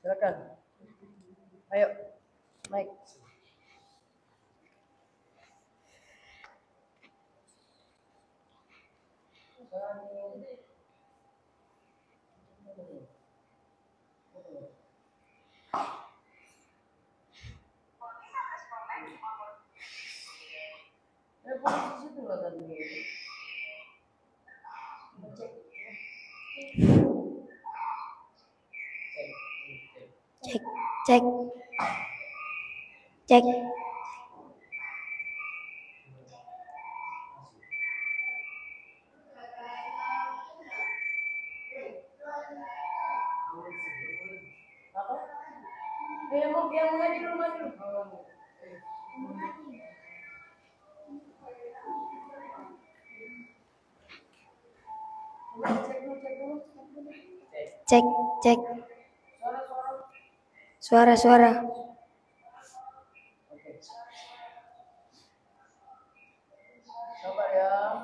Silakan. Ayo, naik. Posisi situ lah tadi. Cek. Cek. Apa? Mau dia mengaji dulu maju. Cek. Suara. Sabar ya.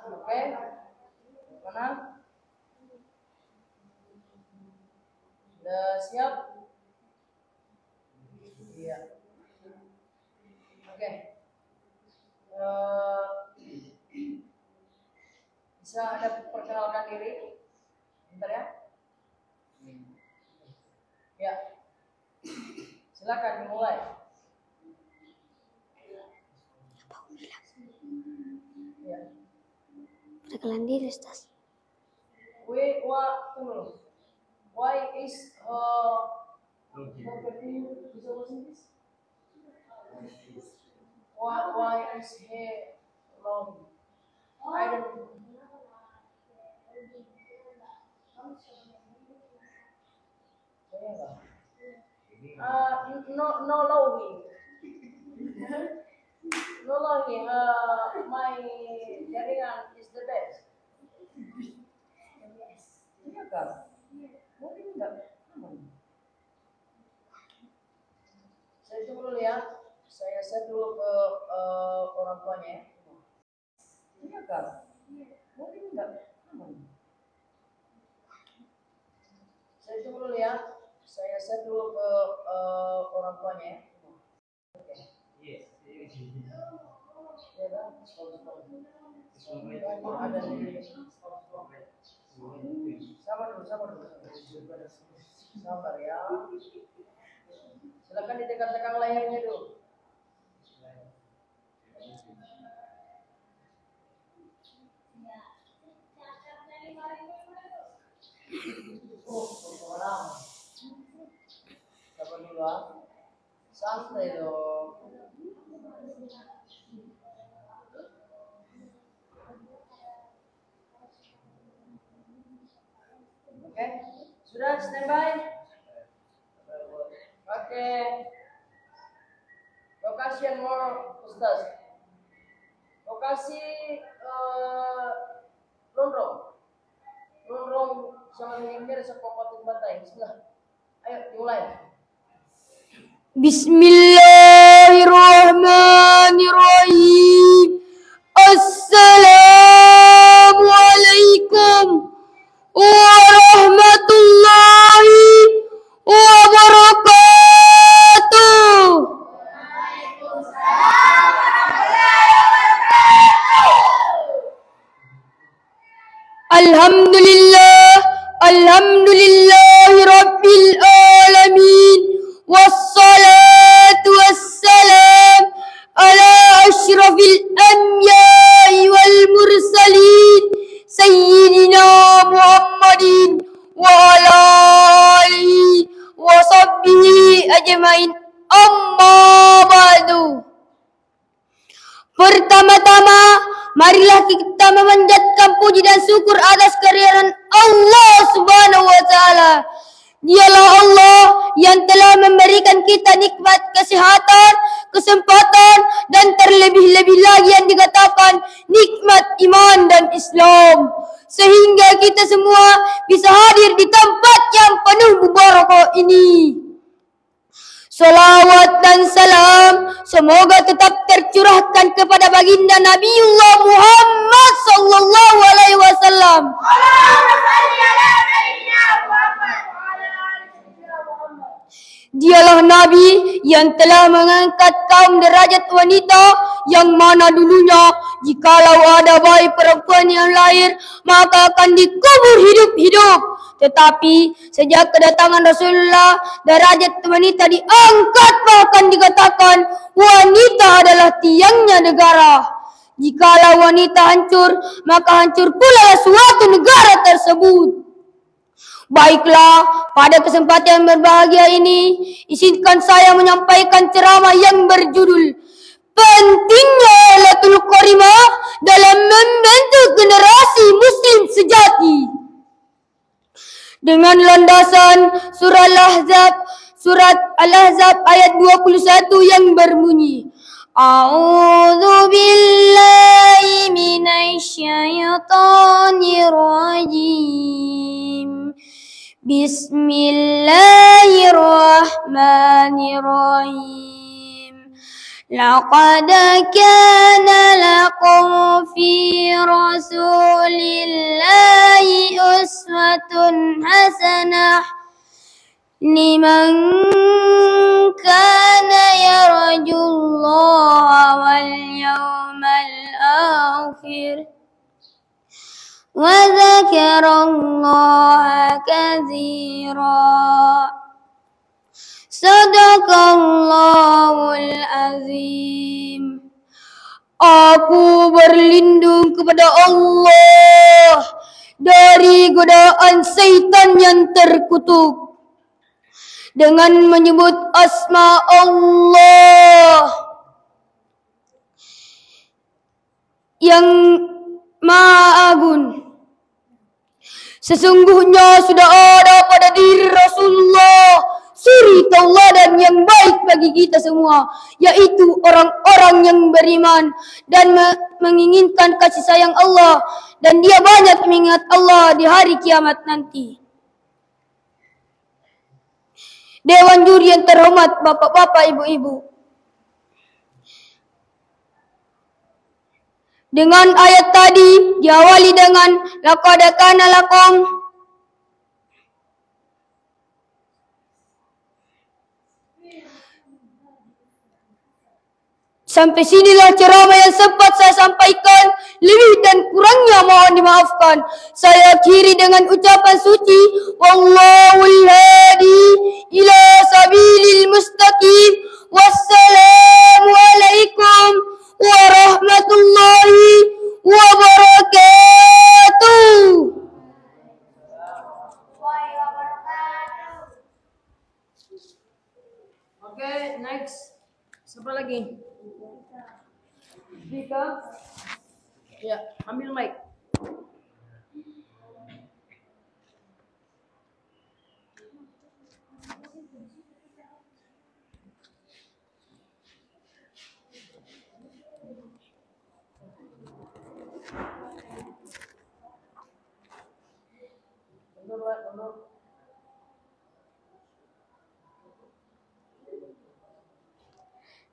Oke. Mana? Sudah siap? Iya. Oke. Bisa Anda perkenalkan diri? Bentar ya. Ya. Silakan dimulai. Ya. Perkenalan diri, Ustaz. Why is why is he long? I don't no logging. No logging. My jaringan is the best. Iya kan? Mungkin enggak. Saya coba dulu ya. Saya set dulu ke orang tuanya. Iya kan? Mungkin enggak. Saya coba dulu ya. Saya set dulu ke orang tuanya. Oke. Yes. Ya kan? Ada di sabar dulu. Sabar ya. Silakan ditekan-tekan layarnya dulu. Sabar dulu ah. Santai dong. Oke, sudah standby? Oke. Lokasi yang more Ustaz. Lokasi Lonrong sama Mimir sekopatin Bantai. Bismillah. Ayo dimulai. Bismillahirrahmanirrahim. Assalamualaikum warahmatullahi wabarakatuh. Alhamdulillahi rabbil alamin. Wassalatu wassalam ala asyrafil anbiya'i wal mursalin sayyidina Muhammadin wa ala alihi wa sahbihi ajmain. Amma ba'du. Pertama-tama, marilah kita memanjatkan puji dan syukur atas kehadiran Allah Subhanahu wa taala. Dialah Allah yang telah memberikan kita nikmat kesehatan, kesempatan, dan terlebih-lebih lagi yang dikatakan nikmat iman dan Islam. Sehingga kita semua bisa hadir di tempat yang penuh mubarakah ini. Salawat dan salam semoga tetap tercurahkan kepada baginda Nabiullah Muhammad sallallahu alaihi wasallam. Dialah Nabi yang telah mengangkat kaum derajat wanita yang mana dulunya jikalau ada bayi perempuan yang lahir maka akan dikubur hidup-hidup. Tetapi sejak kedatangan Rasulullah derajat wanita diangkat, bahkan dikatakan wanita adalah tiangnya negara. Jikalau wanita hancur maka hancur pula suatu negara tersebut. Baiklah, pada kesempatan yang berbahagia ini, izinkan saya menyampaikan ceramah yang berjudul Pentingnya Lailatul Qarimah dalam membentuk generasi Muslim sejati. Dengan landasan surat Al-Ahzab ayat 21 yang berbunyi, A'udzu billahi minasyaitonir rajim. Bismillahirrahmanirrahim. Laqad kana lakum fi Rasulillahi uswatun hasanah liman kana yarjullaha wal yawmal akhir wa dzakarallaha katsiran. Sadaqallahul azim. Aku berlindung kepada Allah dari godaan syaitan yang terkutuk dengan menyebut asma Allah yang Maha Agung. Sesungguhnya sudah ada pada diri Rasulullah suri tauladan yang baik bagi kita semua, yaitu orang-orang yang beriman dan menginginkan kasih sayang Allah, dan dia banyak mengingat Allah di hari kiamat nanti. Dewan juri yang terhormat, bapak-bapak, ibu-ibu, dengan ayat tadi diawali dengan laqad kana lakum sampai sinilah ceramah yang sempat saya sampaikan. Lebih dan kurangnya mohon dimaafkan. Saya akhiri dengan ucapan suci, Wallahul hadi ila sabilil mustaqim. Wassalamualaikum warahmatullahi wabarakatuh. Oke, next. Siapa lagi? Speaker. Ya, ambil mic. Mundur.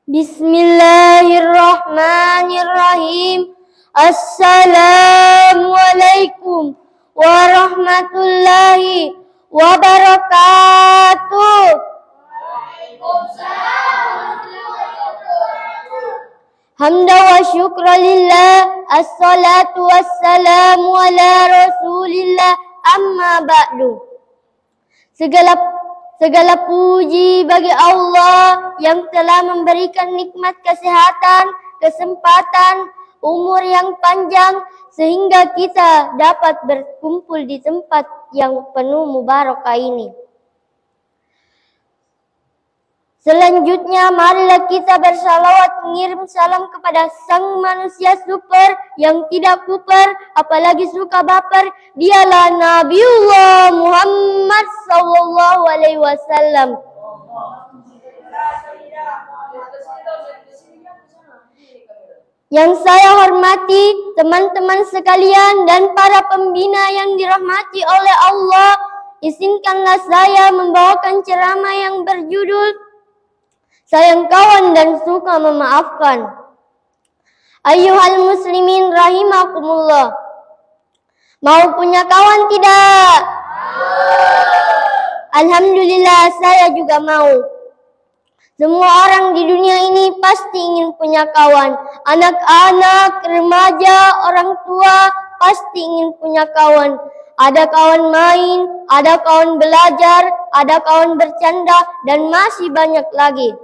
Bismillahirrahmanirrahim. Assalamualaikum warahmatullahi wabarakatuh. Hamda wa syukra lillah, assalatu wassalamu ala rasulillah, amma ba'du. Segala puji bagi Allah yang telah memberikan nikmat kesehatan, kesempatan, umur yang panjang sehingga kita dapat berkumpul di tempat yang penuh mubarakah ini. Selanjutnya, marilah kita bersalawat mengirim salam kepada sang manusia super yang tidak kuper, apalagi suka baper. Dialah Nabiullah Muhammad sallallahu alaihi wasallam. Yang saya hormati teman-teman sekalian dan para pembina yang dirahmati oleh Allah, izinkanlah saya membawakan ceramah yang berjudul Sayang Kawan dan Suka Memaafkan. Ayyuhal muslimin rahimakumullah. Mau punya kawan tidak? Alhamdulillah, saya juga mau. Semua orang di dunia ini pasti ingin punya kawan. Anak-anak, remaja, orang tua pasti ingin punya kawan. Ada kawan main, ada kawan belajar, ada kawan bercanda, dan masih banyak lagi.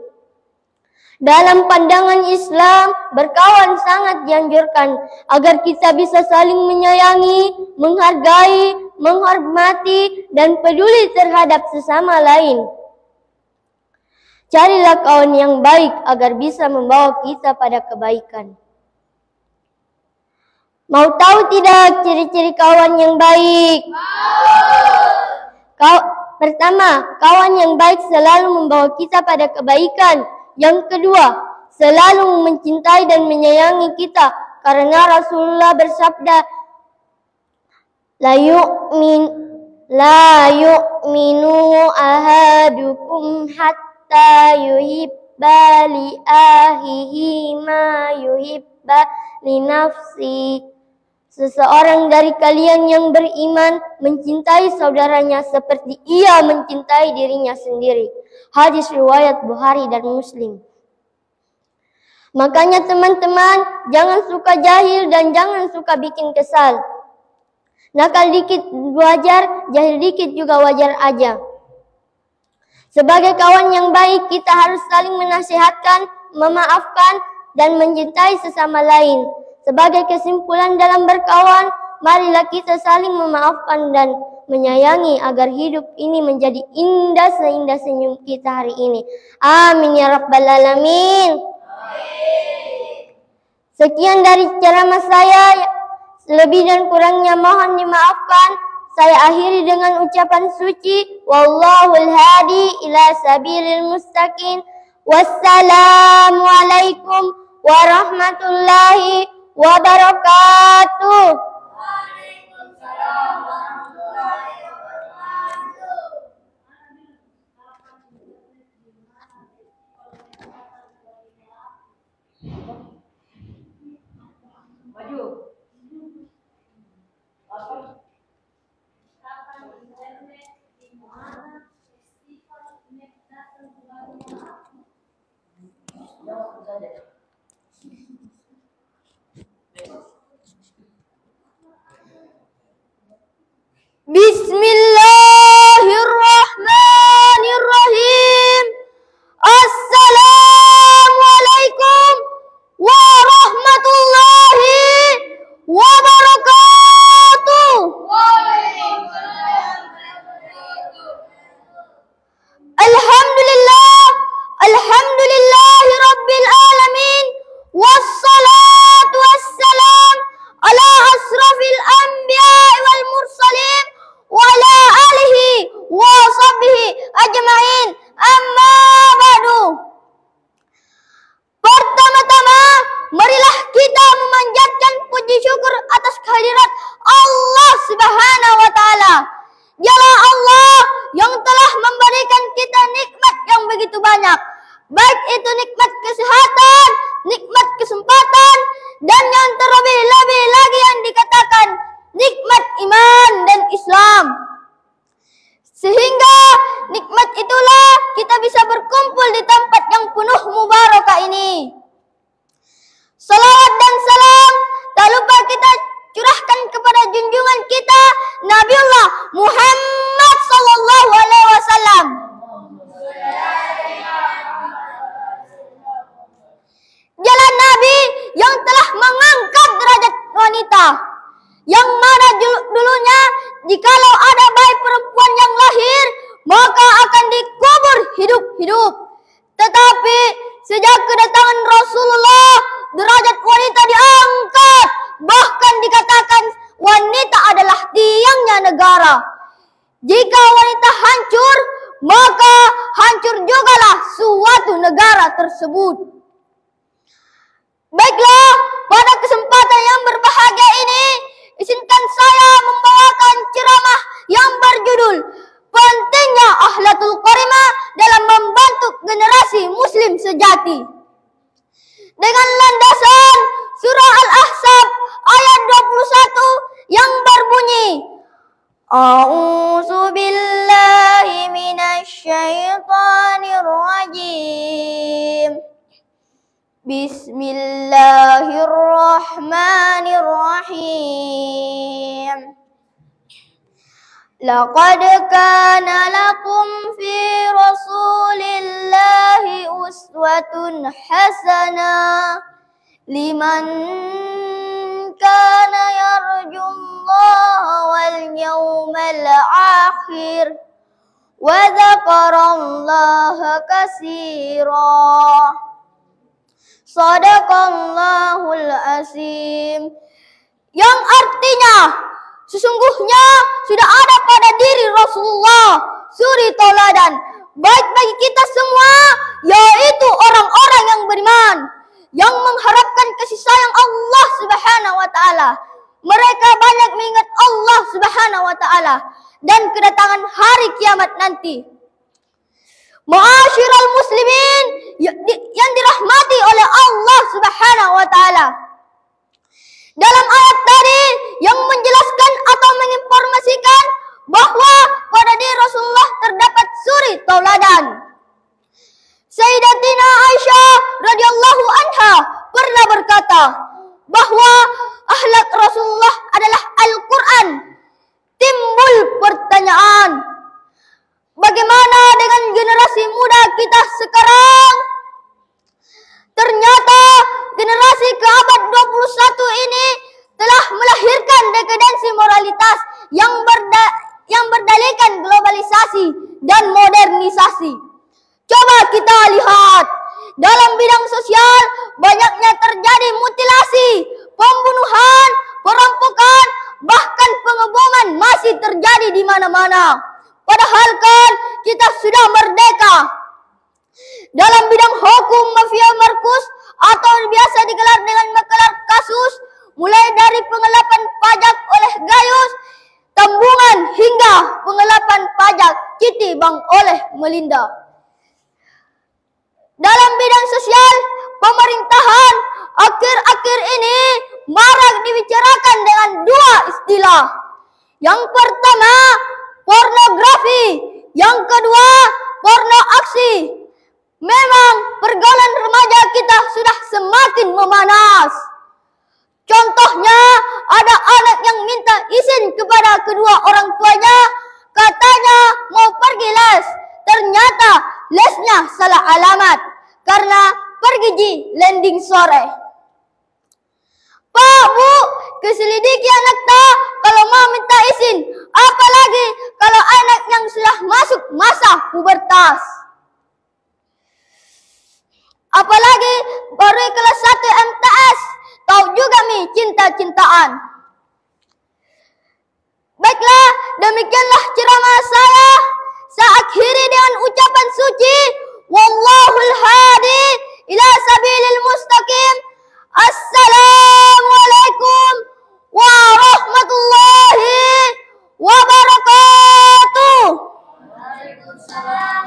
Dalam pandangan Islam, berkawan sangat dianjurkan agar kita bisa saling menyayangi, menghargai, menghormati, dan peduli terhadap sesama lain. Carilah kawan yang baik agar bisa membawa kita pada kebaikan. Mau tahu tidak ciri-ciri kawan yang baik? Pertama, kawan yang baik selalu membawa kita pada kebaikan. Yang kedua, selalu mencintai dan menyayangi kita. Karena Rasulullah bersabda, La yu'minu ahadukum hatta yuhibba li ahihi ma yuhibba li nafsi. Seseorang dari kalian yang beriman mencintai saudaranya seperti ia mencintai dirinya sendiri. Hadis riwayat Bukhari dan Muslim. Makanya teman-teman, jangan suka jahil dan jangan suka bikin kesal. Nakal dikit wajar, jahil dikit juga wajar aja. Sebagai kawan yang baik, kita harus saling menasihatkan, memaafkan, dan mencintai sesama lain. Sebagai kesimpulan dalam berkawan, marilah kita saling memaafkan dan menyayangi agar hidup ini menjadi indah seindah senyum kita hari ini. Amin ya rabbal alamin. Sekian dari ceramah saya. Lebih dan kurangnya mohon dimaafkan. Saya akhiri dengan ucapan suci. Wallahul hadi ila sabilil mustaqim. Wassalamualaikum warahmatullahi wabarakatuh. Waalaikumsalam warahmatullahi wabarakatuh. Maju. Bismillahirrahmanirrahim. Assalamualaikum warahmatullahi wabarakatuh. Alhamdulillahi rabbil alamin. Wassalatu wassalam ala asrafil anbiya wal mursalin wa ala alihi wa sahbihi ajma'in. Amma ba'du. Pertama-tama, marilah kita memanjatkan puji syukur atas kehadirat Allah Subhanahu wa taala. Dialah Allah yang telah memberikan kita nikmat yang begitu banyak. Baik itu nikmat kesehatan, nikmat kesempatan, dan yang terlebih-lebih lagi yang dikatakan nikmat iman dan Islam. Sehingga nikmat itulah kita bisa berkumpul di tempat yang penuh mubarakah ini. Salawat dan salam tak lupa kita curahkan kepada junjungan kita Nabiullah Muhammad sallallahu alaihi wasallam. Jalan Nabi yang telah mengangkat derajat wanita, yang mana dulunya jikalau ada bayi perempuan yang lahir maka akan dikubur hidup-hidup. Tetapi sejak kedatangan Rasulullah, derajat wanita diangkat. Bahkan dikatakan wanita adalah tiangnya negara. Jika wanita hancur, maka hancur jugalah suatu negara tersebut. Baiklah, pada kesempatan yang berbahagia ini, izinkan saya membawakan ceramah yang berjudul Pentingnya Akhlakul Karimah dalam membentuk generasi Muslim sejati. Dengan landasan surah Al-Ahzab ayat 21 yang berbunyi, A'udzu billahi minasy syaithanir rajim. Bismillahirrahmanirrahim. Laqad kana lakum fi Rasulillahi uswatun hasanah liman kana yarjullaha wal yawmal akhir wa dzakarallaha katsira. Shadaqallahul azim. Yang artinya, sesungguhnya sudah ada pada diri Rasulullah suri tauladan baik bagi kita semua, yaitu orang-orang yang beriman, yang mengharapkan kasih sayang Allah Subhanahu wa taala. Mereka banyak mengingat Allah Subhanahu wa taala dan kedatangan hari kiamat nanti. Ma'asyiral muslimin yang dirahmati oleh Allah Subhanahu wa taala. Dalam ayat tadi yang menjelaskan atau menginformasikan bahwa pada diri Rasulullah terdapat suri tauladan. Sayyidatina Aisyah radhiyallahu anha pernah berkata bahwa akhlak Rasulullah adalah Al-Quran. Timbul pertanyaan, bagaimana dengan generasi muda kita sekarang? Ternyata generasi ke abad 21 ini telah melahirkan dekadensi moralitas yang berdalilkan globalisasi dan modernisasi. Coba kita lihat, dalam bidang sosial banyaknya terjadi mutilasi, pembunuhan, perampokan, bahkan pengeboman masih terjadi di mana-mana. Padahal kan kita sudah merdeka. Dalam bidang hukum mafia Markus atau biasa digelar dengan maklar kasus, mulai dari pengelapan pajak oleh Gayus, tambungan hingga pengelapan pajak Citibank oleh Melinda. Dalam bidang sosial, pemerintahan akhir-akhir ini marak dibicarakan dengan dua istilah. Yang pertama, pornografi. Yang kedua, porno aksi. Memang pergaulan remaja kita sudah semakin memanas. Contohnya, ada anak yang minta izin kepada kedua orang tuanya, katanya mau pergi les. Ternyata lesnya salah alamat karena pergi di landing sore. Pak, Bu, keselidiki anak tak kalau mau minta izin, apalagi kalau anak yang sudah masuk masa pubertas. Apalagi baru kelas 1 MTS, tahu juga mi cinta-cintaan. Baiklah, demikianlah ceramah saya. Saya akhiri dengan ucapan suci, Wallahul hadi ila sabilil mustaqim. Assalamualaikum warahmatullahi wabarakatuh. Waalaikumsalam.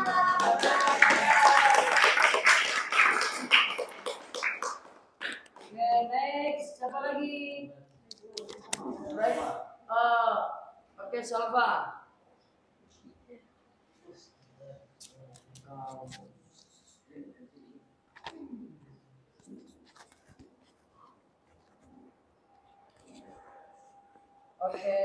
Next, siapa lagi? Right. Oke, Salva. Oke.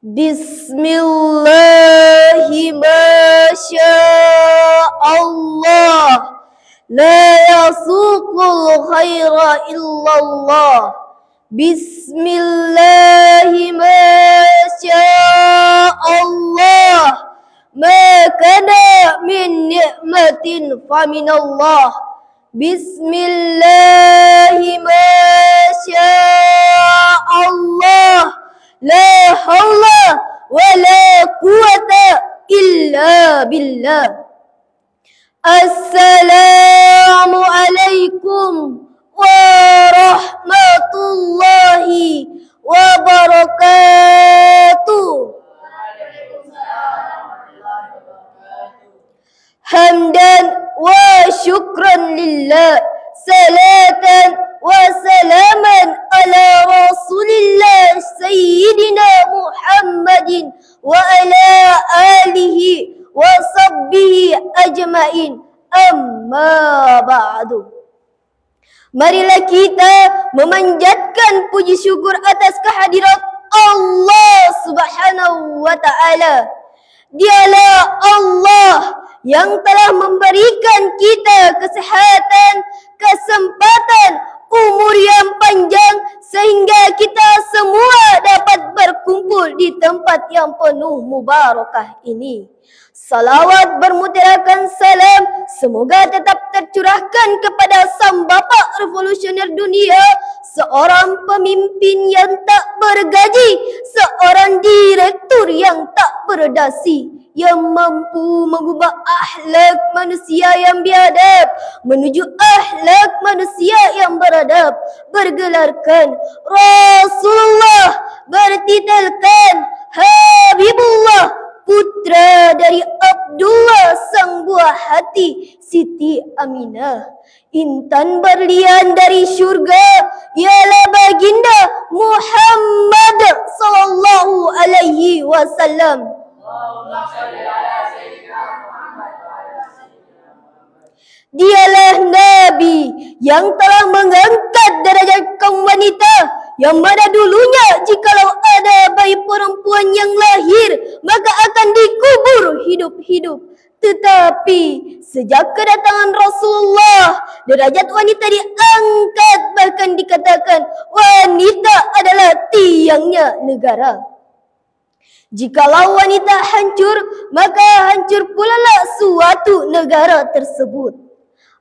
Bismillahirrahmanirrahim. La yasuqul khaira illallah. Bismillahirrahmanirrahim. ما كان من نعمة فمن الله بسم الله ما شاء الله لا حول ولا قوة إلا بالله السلام عليكم ورحمة الله وبركاته حمدا وشكرا لله صلاة وسلاما على رسول الله سيدنا محمد وعلى آله وصحبه أجمعين أما بعد. Marilah kita memanjatkan puji syukur atas kehadirat Allah Subhanahu wa Ta'ala. Dialah Allah yang telah memberikan kita kesehatan, kesempatan, umur yang panjang sehingga kita semua dapat berkumpul di tempat yang penuh mubarakah ini. Salawat bermutiarakan salam semoga tetap tercurahkan kepada sang bapa revolusioner dunia, seorang pemimpin yang tak bergaji, seorang direktur yang tak berdasi, yang mampu mengubah akhlak manusia yang biadab menuju akhlak manusia yang beradab, bergelarkan Rasulullah, bertitelkan Habibullah, putra dari Abdullah sang buah hati Siti Aminah, intan berlian dari syurga, ialah baginda Muhammad sallallahu alaihi wasallam. Dialah Nabi yang telah mengangkat derajat kaum wanita, yang mana dulunya jikalau ada bayi perempuan yang lahir maka akan dikubur hidup-hidup. Tetapi sejak kedatangan Rasulullah, derajat wanita diangkat, bahkan dikatakan wanita adalah tiangnya negara. Jikalau wanita hancur, maka hancur pula lah suatu negara tersebut.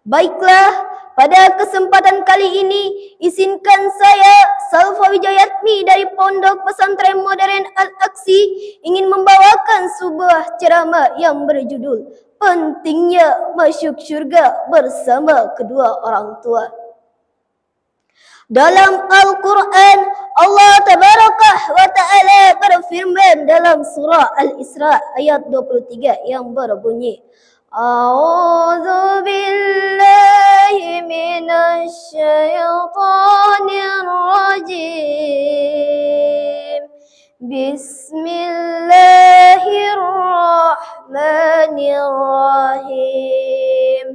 Baiklah, pada kesempatan kali ini izinkan saya Salfa Wijayatmi dari Pondok Pesantren Modern Al-Aqsi ingin membawakan sebuah ceramah yang berjudul Pentingnya Masuk Syurga Bersama Kedua Orang Tua. Dalam Al-Quran, Allah Tabarakah wa Ta'ala berfirman dalam surah Al-Isra ayat 23 yang berbunyi, A'udzu billahi minasy syaithanir rajim. Bismillahirrahmanirrahim.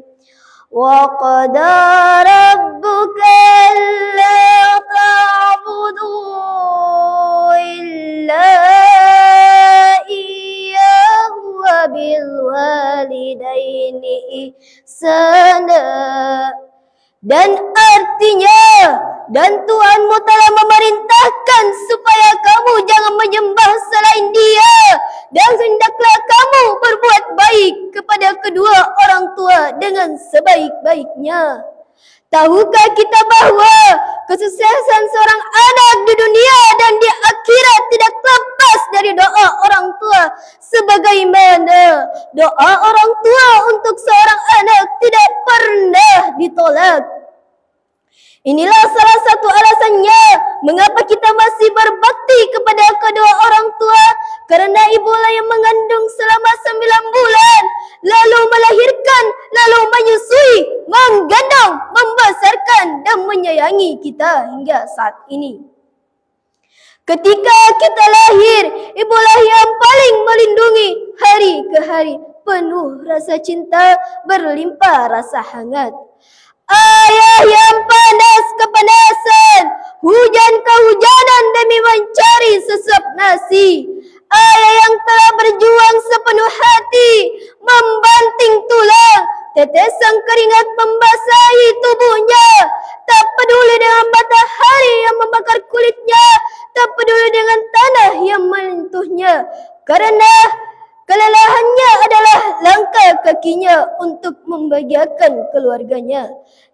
Wa qada rabbuka alla ta'budu illa iyyahu wa bil walidaini ihsana. Dan artinya, dan Tuhanmu telah memerintahkan supaya kamu jangan menyembah selain Dia, dan hendaklah kamu berbuat baik kepada kedua orang tua dengan sebaik-baiknya. Tahukah kita bahawa kesuksesan seorang anak di dunia dan di akhirat tidak lepas dari doa orang tua, sebagaimana doa orang tua untuk seorang anak tidak pernah ditolak. Inilah salah satu alasannya mengapa kita masih berbakti kepada kedua orang tua, karena ibulah yang mengandung selama 9 bulan, lalu melahirkan, lalu menyusui, menggendong, membesarkan dan menyayangi kita hingga saat ini. Ketika kita lahir, ibulah yang paling melindungi hari ke hari, penuh rasa cinta, berlimpah rasa hangat. Ayah yang panas kepanasan, hujan kehujanan demi mencari sesuap nasi. Ayah yang telah berjuang sepenuh hati, membanting tulang, tetesan keringat membasahi tubuhnya. Tak peduli dengan matahari yang membakar kulitnya, tak peduli dengan tanah yang menyentuhnya. Karena kelelahannya membahagiakan keluarganya.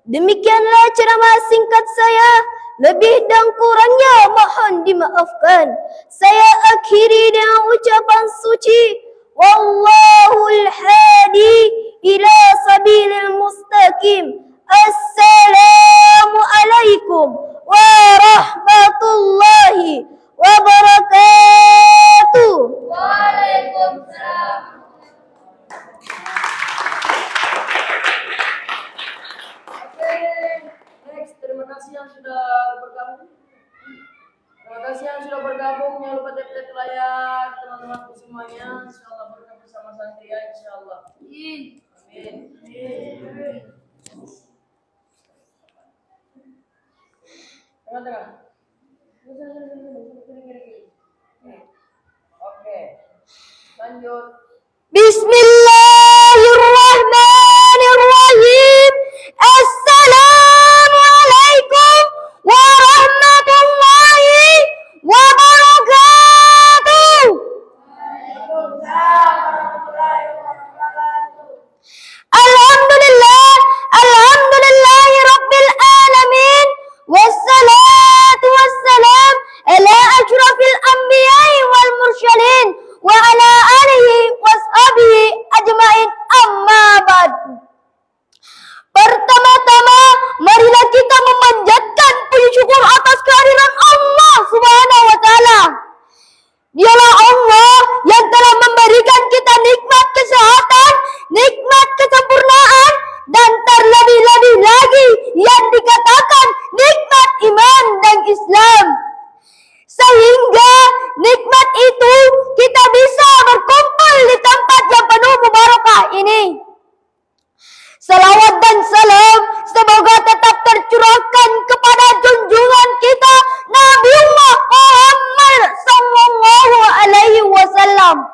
Demikianlah ceramah singkat saya. Lebih dan kurangnya mohon dimaafkan. Saya akhiri dengan ucapan suci. Wallahul hadi ila sabilil mustaqim. Assalamualaikum warahmatullahi wabarakatuh. Waalaikumsalam. Next, terima kasih yang sudah bergabung. Terima kasih yang sudah bergabung. Jangan lupa tap-tap layar teman-temanku semuanya. Insyaallah berkah bersama Santria, insyaallah. Amin. Tengah-tengah. Oke. Lanjut. Bismillahirrahmanirrahim. Assalamualaikum warahmatullahi wabarakatuh. Alhamdulillahi rabbil alamin. Wassalatu wassalam ala asyrafil anbiya'i wal mursalin wa ala alihi washabihi ajmain, amma ba'd. Pertama-tama marilah kita memanjatkan puji syukur atas kehadiran Allah Subhanahu wa taala. Dialah Allah yang telah memberikan kita nikmat kesehatan, nikmat kesempurnaan, dan terlebih-lebih lagi yang dikatakan nikmat iman dan Islam. Sehingga nikmat itu kita bisa berkumpul di tempat yang penuh mubarakah ini. Salawat dan salam semoga tetap tercurahkan kepada junjungan kita Nabiullah Muhammad sallallahu alaihi wasallam.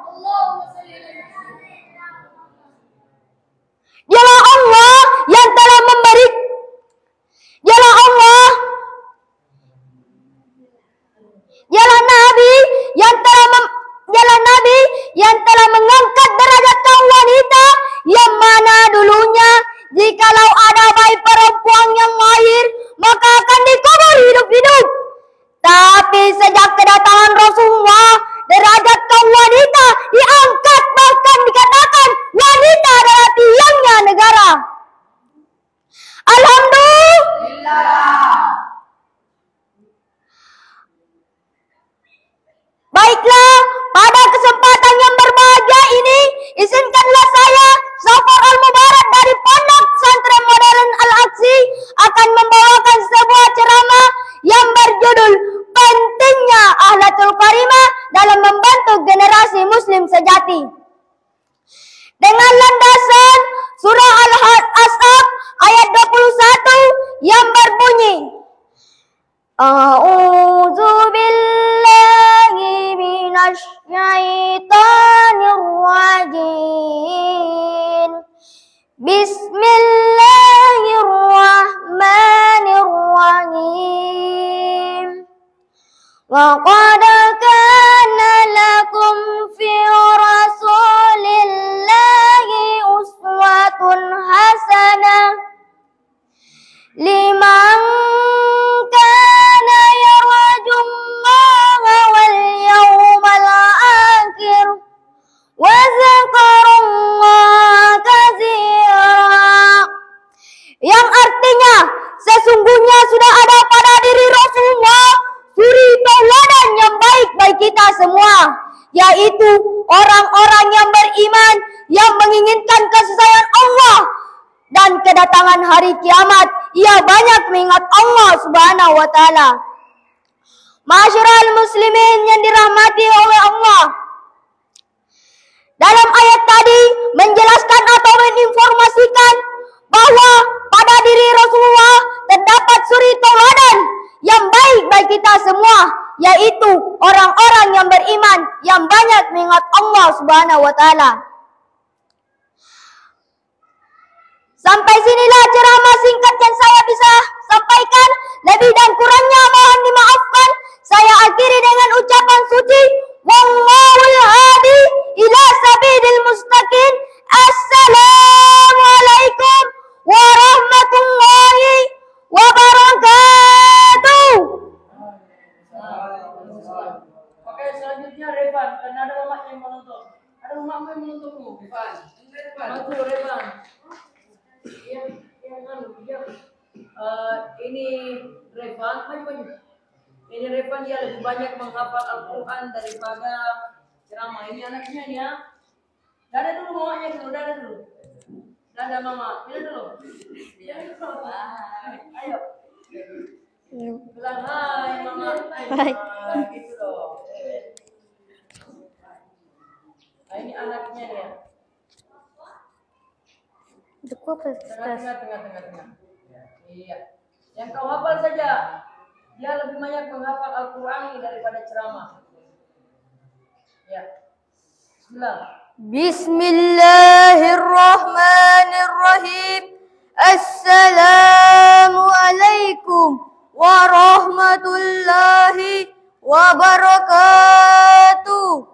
Dialah Allah yang telah memberi, dialah Allah, dialah Nabi yang telah mengangkat derajat kaum wanita, yang mana dulunya jikalau ada bayi perempuan yang lahir maka akan dikubur hidup-hidup. Tapi sejak kedatangan Rasulullah, derajat kaum wanita diangkat, bahkan dikatakan wanita adalah tiangnya negara. Alhamdulillah. Baiklah, pada kesempatan yang berbahagia ini, izinkanlah saya, Zafar Al-Mubarak dari Pondok Pesantren Modern Al-Aqsi, akan membawakan sebuah ceramah yang berjudul Pentingnya Akhlakul Karimah dalam Membantu Generasi Muslim Sejati. Dengan landasan surah Al-Ahzab ayat 21 yang berbunyi, A'udzu billahi minasy syaithanir rajim. Bismillahirrahmanirrahim. Wa qad kana lakum fi rasulillahi uswatun hasanah liman kana yarjullaha wal yawmal akhir wa dzakarallaha katsira. Yang artinya, sesungguhnya sudah ada pada diri Rasulullah suri tauladan yang baik bagi kita semua, yaitu orang-orang yang beriman, yang menginginkan kasih sayang Allah dan kedatangan hari kiamat. Ia banyak mengingat Allah Subhanahu wa taala. Ma'asyiral muslimin yang dirahmati oleh Allah, dalam ayat tadi menjelaskan atau menginformasikan bahwa pada diri Rasulullah terdapat suri tauladan yang baik bagi kita semua, yaitu orang-orang yang beriman, yang banyak mengingat Allah Subhanahu wa taala. Sampai sinilah ceramah singkat yang saya bisa sampaikan. Lebih dan kurangnya mohon dimaafkan. Saya akhiri dengan ucapan suci. Wallahul hadi ila sabilil mustaqim. Assalamualaikum Maju Revan. Ini Revan, maju. Ini Revan dia lebih banyak menghafal Al-Quran daripada ceramah. Ini anaknya ya. Dadah dulu mamanya dulu, dadah dulu. Dadah mama, ini dulu. Ayo. Bilang hai mama. Hai. Gitu dong. Nah, ini anaknya ya. Tengah. Iya. Yang kau hafal saja. Dia lebih banyak menghafal Al-Quran daripada ceramah. Ya. Bismillah. Bismillahirrahmanirrahim. Assalamualaikum warahmatullahi wabarakatuh.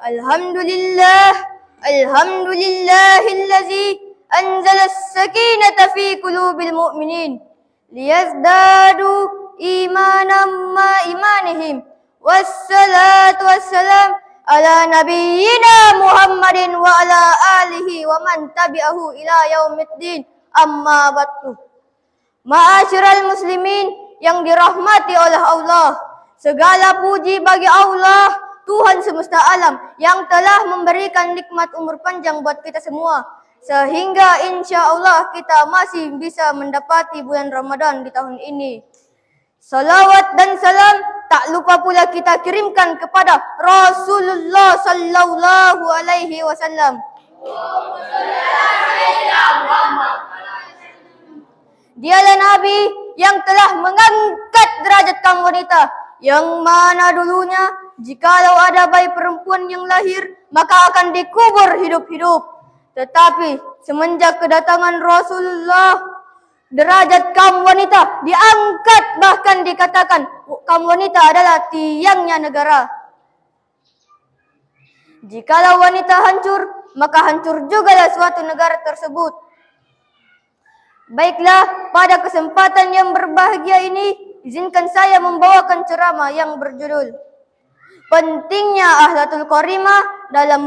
Alhamdulillahillazi anzala as-sakinata fi qulubil mu'minin liyazdadu imanan ma imanihim. Wassalatu wassalam ala nabiyyina Muhammadin wa ala alihi wa man tabi'ahu ila yaumiddin. Amma ba'du. Ma'asyiral muslimin yang dirahmati oleh Allah, segala puji bagi Allah, Tuhan semesta alam yang telah memberikan nikmat umur panjang buat kita semua, sehingga insya Allah kita masih bisa mendapati bulan Ramadan di tahun ini. Salawat dan salam tak lupa pula kita kirimkan kepada Rasulullah sallallahu alaihi wasallam. Dialah Nabi yang telah mengangkat derajat kaum wanita, yang mana dulunya jikalau ada bayi perempuan yang lahir maka akan dikubur hidup-hidup. Tetapi semenjak kedatangan Rasulullah, derajat kaum wanita diangkat, bahkan dikatakan kaum wanita adalah tiangnya negara. Jikalau wanita hancur, maka hancur jugalah suatu negara tersebut. Baiklah, pada kesempatan yang berbahagia ini, izinkan saya membawakan ceramah yang berjudul Pentingnya Akhlakul Karimah dalam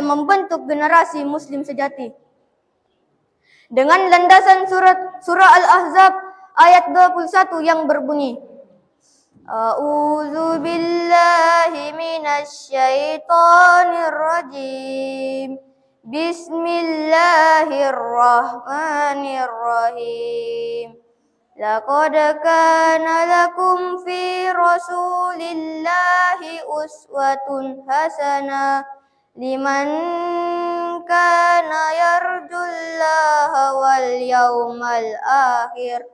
membentuk generasi Muslim sejati. Dengan landasan surah Al-Ahzab ayat 21 yang berbunyi, A'udzu billahi minasy syaithanir rajim. Bismillahirrahmanirrahim. Laqad kana lakum fi Rasulillahi uswatun hasanah liman kana yarjullaha wal yawmal akhir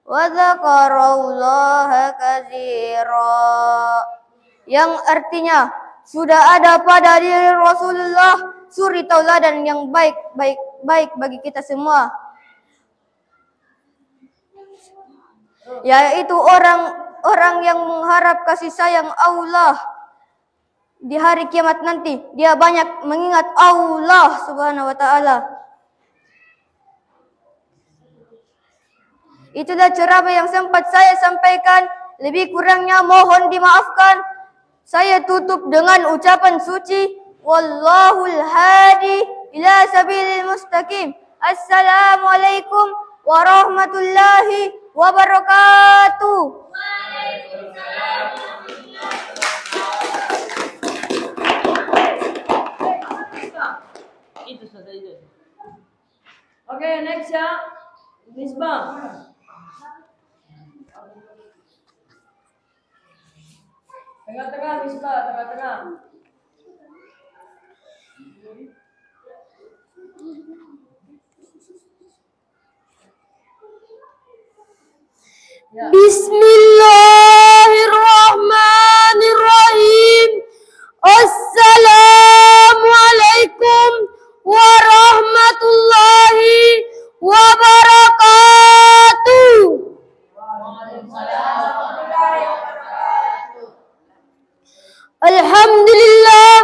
wa dzakarallaha katsira. Yang artinya, sudah ada pada diri Rasulullah suri tauladan yang baik bagi kita semua, yaitu orang yang mengharap kasih sayang Allah di hari kiamat nanti. Dia banyak mengingat Allah Subhanahu wa taala. Itulah ceramah yang sempat saya sampaikan. Lebih kurangnya mohon dimaafkan. Saya tutup dengan ucapan suci, Wallahul hadi ila sabilil mustaqim. Assalamualaikum warahmatullahi wabarakatuh. Itu saja itu. Oke, next ya. Misbah. Tengah-tengah Misbah, tengah-tengah. Ya. Bismillahirrahmanirrahim. Assalamualaikum warahmatullahi wabarakatuh. Alhamdulillah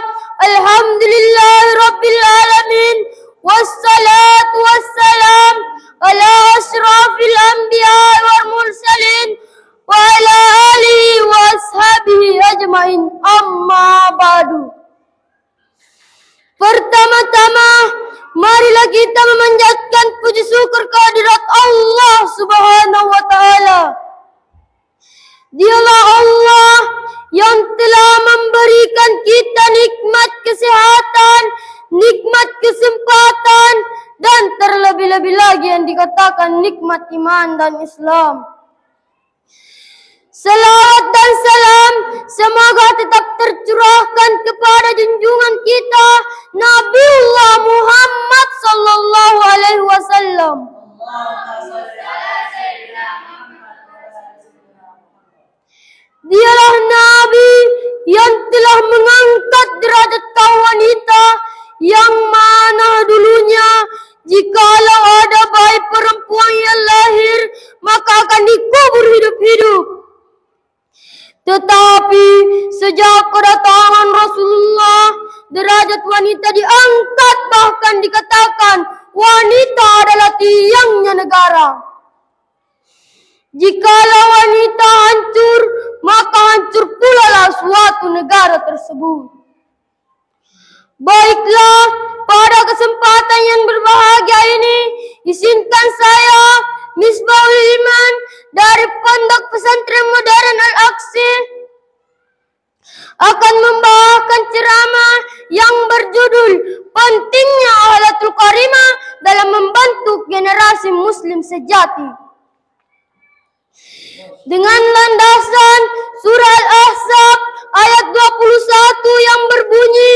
rabbil alamin. Wassalatu wassalam ala asrafil anbiya wal mursalin wa syukur kehadirat Allah Subhanahu wa Ta'ala. Dialah Allah yang telah memberikan kita nikmat kesehatan, nikmat kesempatan, dan terlebih-lebih lagi yang dikatakan nikmat iman dan Islam. Salawat dan salam semoga tetap tercurahkan kepada junjungan kita Nabiullah Muhammad sallallahu alaihi wasallam. Dialah Nabi yang telah mengangkat derajat kaum wanita yang mana dulunya jikalau ada bayi perempuan yang lahir maka akan dikubur hidup-hidup. Tetapi sejak kedatangan Rasulullah, derajat wanita diangkat, bahkan dikatakan wanita adalah tiangnya negara. Jikalau wanita hancur, maka hancur pula lah suatu negara tersebut. Baiklah, pada kesempatan yang berbahagia ini, izinkan saya, Misbahul Iman, dari Pondok Pesantren Modern Al-Aqsi, akan membawakan ceramah yang berjudul Pentingnya Akhlakul Karimah dalam Membentuk Generasi Muslim Sejati. Dengan landasan surah Al-Ahzab ayat 21 yang berbunyi,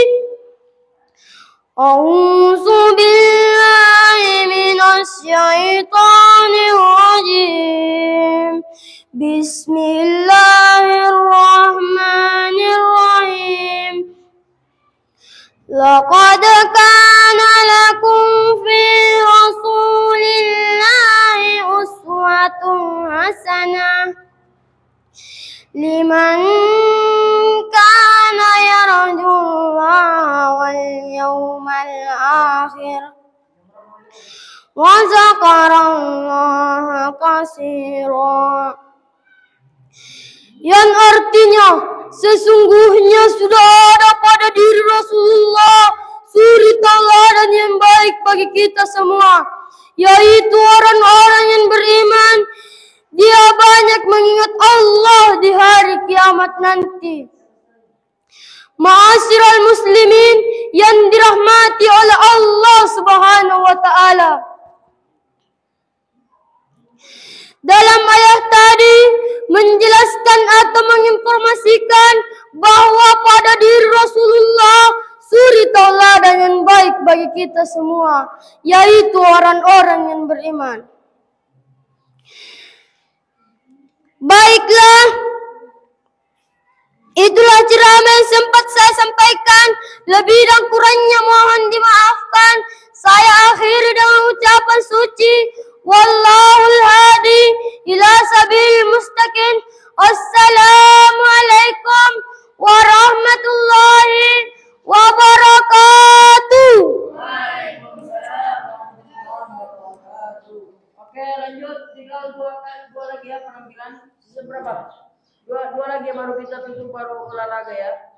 A'udzu billahi minasy syaithanir rajim. Bismillahirrahmanirrahim. Laqad kana lakum fi Rasulillahi uswatun hasanah liman kana yarjullaha wal yawmal akhir wa zakarallaha katsira. Yang artinya, sesungguhnya sudah ada pada diri Rasulullah suri tauladan yang baik bagi kita semua, yaitu orang-orang yang beriman. Dia banyak mengingat Allah di hari kiamat nanti. Ma'asyiral muslimin yang dirahmati oleh Allah Subhanahu wa Ta'ala. Dalam ayat tadi menjelaskan atau menginformasikan bahwa pada diri Rasulullah suri tauladan yang baik bagi kita semua, yaitu orang-orang yang beriman. Baiklah, itulah ceramah yang sempat saya sampaikan. Lebih dan kurangnya mohon dimaafkan. Saya akhiri dengan ucapan suci, Wallahul hadi ila sabilil mustaqim. Wassalamualaikum warahmatullahi wabarakatuh. Oke, lanjut. Tinggal dua lagi ya penampilan. Sisa berapa? Dua lagi baru kita tutup, baru olahraga ya.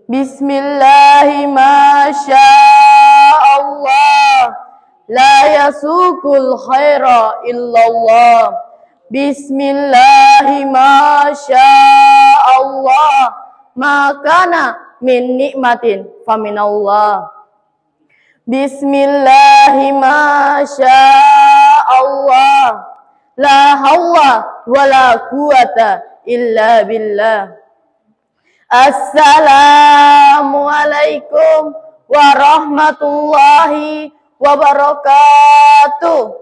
Bismillahi masyaallah, la yasukul khaira illallah. Bismillahi masyaallah, makana min nikmatin faminallah. Bismillahi masyaallah, la hawla wala quwata illa billah. Assalamualaikum warahmatullahi wabarakatuh.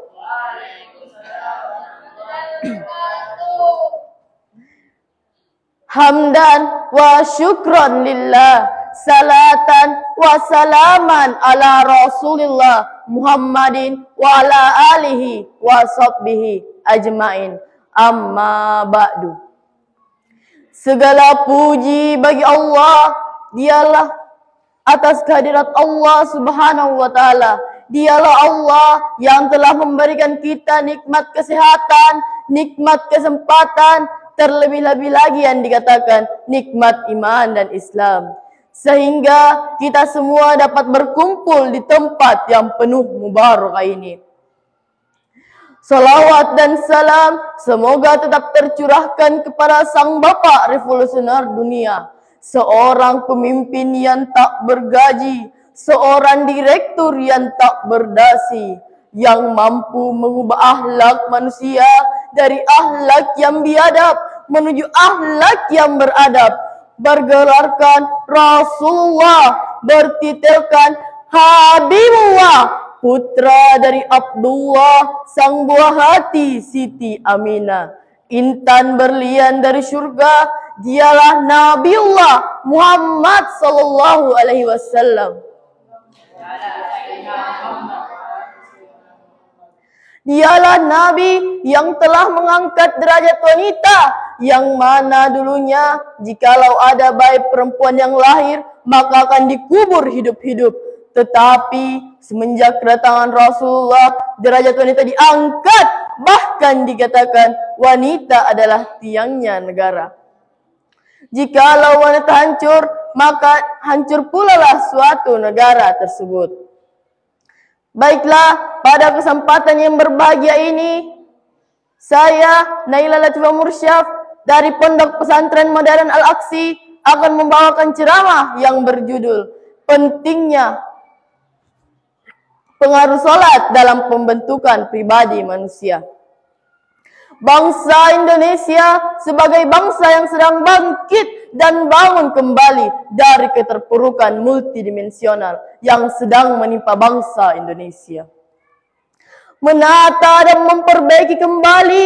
Hamdan wa syukran lillah, salatan wa salaman ala Rasulillah Muhammadin wa ala alihi wa sahbihi ajmain. Amma ba'du. Segala puji bagi Allah, dialah atas kehadirat Allah Subhanahu wa Ta'ala Dialah Allah yang telah memberikan kita nikmat kesehatan, nikmat kesempatan, terlebih-lebih lagi yang dikatakan nikmat iman dan Islam. Sehingga kita semua dapat berkumpul di tempat yang penuh mubarakah ini. Salawat dan salam semoga tetap tercurahkan kepada Sang Bapa Revolusioner Dunia, seorang pemimpin yang tak bergaji, seorang direktur yang tak berdasi, yang mampu mengubah akhlak manusia dari akhlak yang biadab menuju akhlak yang beradab, bergelarkan Rasulullah, bertitelkan Habibullah, putra dari Abdullah, sang buah hati Siti Aminah, intan berlian dari surga, dialah Nabiullah Muhammad sallallahu alaihi wasallam. Dialah Nabi yang telah mengangkat derajat wanita, yang mana dulunya jikalau ada bayi perempuan yang lahir, maka akan dikubur hidup-hidup. Tetapi semenjak kedatangan Rasulullah, derajat wanita diangkat, bahkan dikatakan wanita adalah tiangnya negara. Jikalau wanita hancur, maka hancur pula lah suatu negara tersebut. Baiklah, pada kesempatan yang berbahagia ini, saya Naila Latifah Mursyaf dari Pondok Pesantren Modern Al-Aqsi akan membawakan ceramah yang berjudul pentingnya pengaruh salat dalam pembentukan pribadi manusia. Bangsa Indonesia sebagai bangsa yang sedang bangkit dan bangun kembali dari keterpurukan multidimensional yang sedang menimpa bangsa Indonesia. Menata dan memperbaiki kembali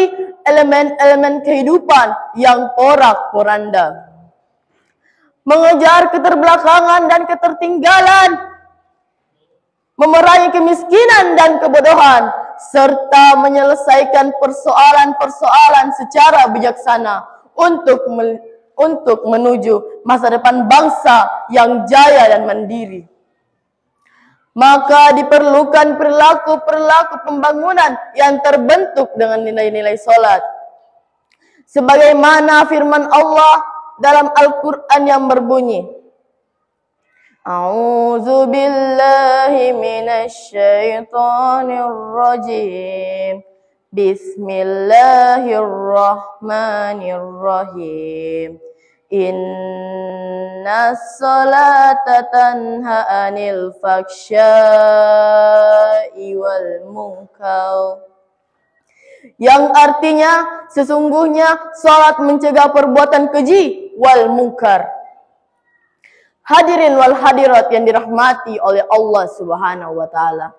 elemen-elemen kehidupan yang porak-poranda. Mengejar keterbelakangan dan ketertinggalan, memerangi kemiskinan dan kebodohan, serta menyelesaikan persoalan-persoalan secara bijaksana untuk menuju masa depan bangsa yang jaya dan mandiri. Maka diperlukan perilaku-perilaku pembangunan yang terbentuk dengan nilai-nilai salat. Sebagaimana firman Allah dalam Al-Quran yang berbunyi, A'udzu billahi minasy syaithanir rajim. Bismillahirrahmanirrahim. Innas salata tanha 'anil faksya'i wal munkar. Yang artinya sesungguhnya salat mencegah perbuatan keji wal munkar. Hadirin wal hadirat yang dirahmati oleh Allah Subhanahu wa taala.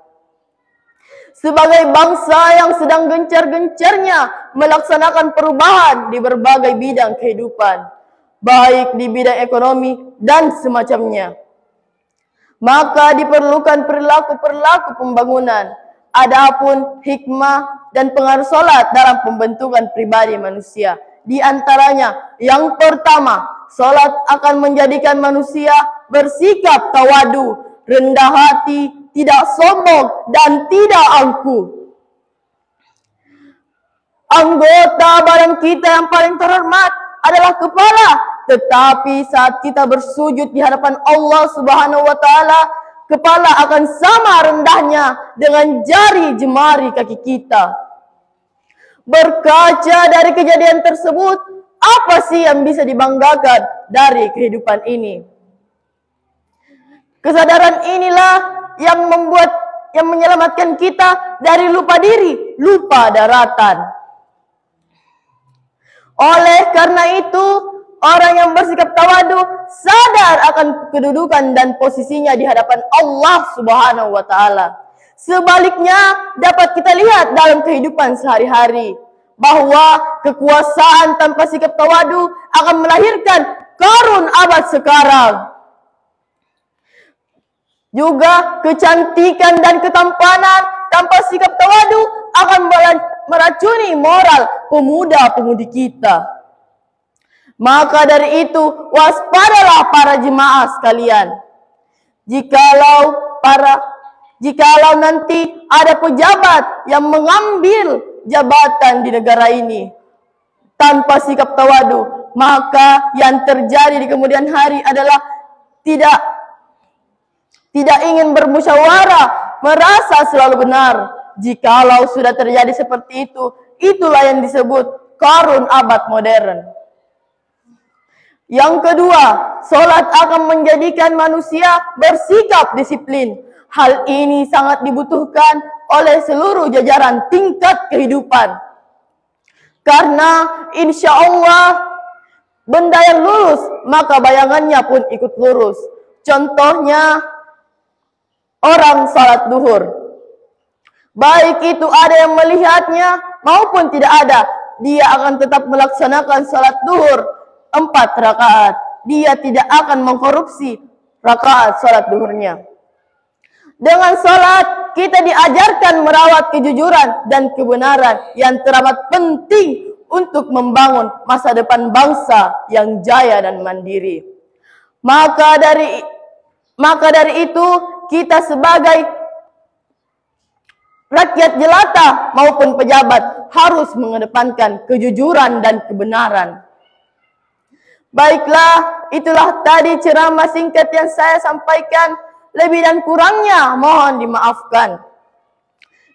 Sebagai bangsa yang sedang gencar-gencarnya melaksanakan perubahan di berbagai bidang kehidupan, baik di bidang ekonomi dan semacamnya, maka diperlukan perilaku-perilaku pembangunan. Adapun hikmah dan pengaruh salat dalam pembentukan pribadi manusia, di antaranya yang pertama, salat akan menjadikan manusia bersikap tawadu, rendah hati, tidak sombong, dan tidak angkuh. Anggota badan kita yang paling terhormat adalah kepala, tetapi saat kita bersujud di hadapan Allah Subhanahu wa taala, kepala akan sama rendahnya dengan jari jemari kaki kita. Berkaca dari kejadian tersebut, apa sih yang bisa dibanggakan dari kehidupan ini? Kesadaran inilah yang menyelamatkan kita dari lupa diri, lupa daratan. Oleh karena itu, orang yang bersikap tawadu sadar akan kedudukan dan posisinya di hadapan Allah Subhanahu wa taala. Sebaliknya, dapat kita lihat dalam kehidupan sehari-hari bahwa kekuasaan tanpa sikap tawadu akan melahirkan karun abad sekarang. Juga kecantikan dan ketampanan tanpa sikap tawadu akan meracuni moral pemuda-pemudi kita. Maka dari itu, waspadalah para jemaah sekalian. Jikalau nanti ada pejabat yang mengambil jabatan di negara ini tanpa sikap tawadu, maka yang terjadi di kemudian hari adalah tidak ingin bermusyawarah, merasa selalu benar. Jikalau sudah terjadi seperti itu, itulah yang disebut Qarun abad modern. Yang kedua, sholat akan menjadikan manusia bersikap disiplin. Hal ini sangat dibutuhkan oleh seluruh jajaran tingkat kehidupan. Karena insya Allah benda yang lurus, maka bayangannya pun ikut lurus. Contohnya, orang salat duhur. Baik itu ada yang melihatnya maupun tidak ada, dia akan tetap melaksanakan salat duhur 4 rakaat. Dia tidak akan mengkorupsi rakaat salat duhurnya. Dengan salat, kita diajarkan merawat kejujuran dan kebenaran yang teramat penting untuk membangun masa depan bangsa yang jaya dan mandiri. Maka dari itu, kita sebagai rakyat jelata maupun pejabat harus mengedepankan kejujuran dan kebenaran. Baiklah, itulah tadi ceramah singkat yang saya sampaikan. Lebih dan kurangnya mohon dimaafkan.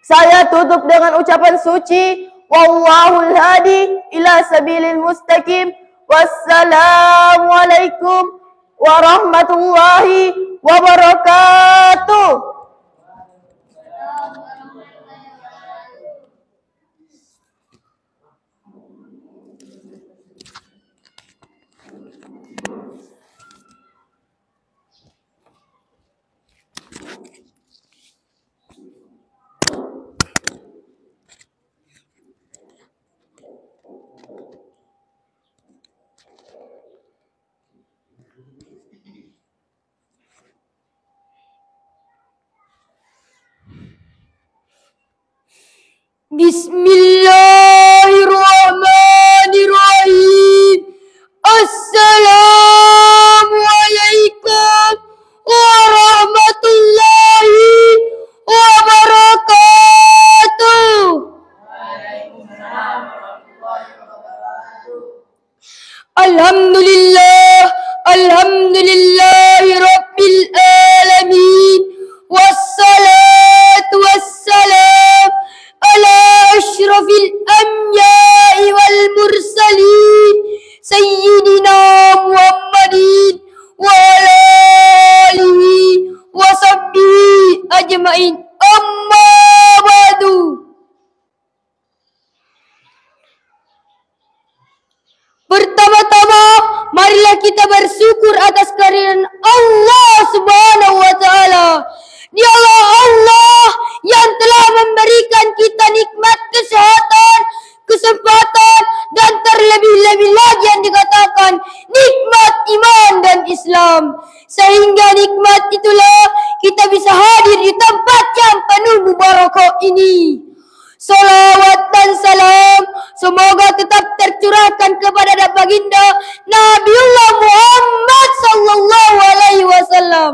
Saya tutup dengan ucapan suci, wallahul hadi ila sabilil mustaqim. Wassalamualaikum warahmatullahi wabarakatuh. Bismillahirrahmanirrahim. Assalamualaikum warahmatullahi wabarakatuh. Alhamdulillahi rabbil alamin. Wassalatu wassalam ala ashrafil anbiya'i wal mursalin sayyidina Muhammadin wa ala alihi wa sahbihi ajma'in. Amma ba'du. Pertama-tama, marilah kita bersyukur atas kehadiran Allah Subhanahu wa Ta'ala. Dialah Allah yang telah memberikan kita nikmat kesehatan, kesempatan, dan terlebih-lebih lagi yang dikatakan nikmat iman dan Islam. Sehingga nikmat itulah kita bisa hadir di tempat yang penuh mubarakah ini. Salawat dan salam semoga tetap tercurahkan kepada baginda Nabiullah Muhammad sallallahu alaihi wasallam.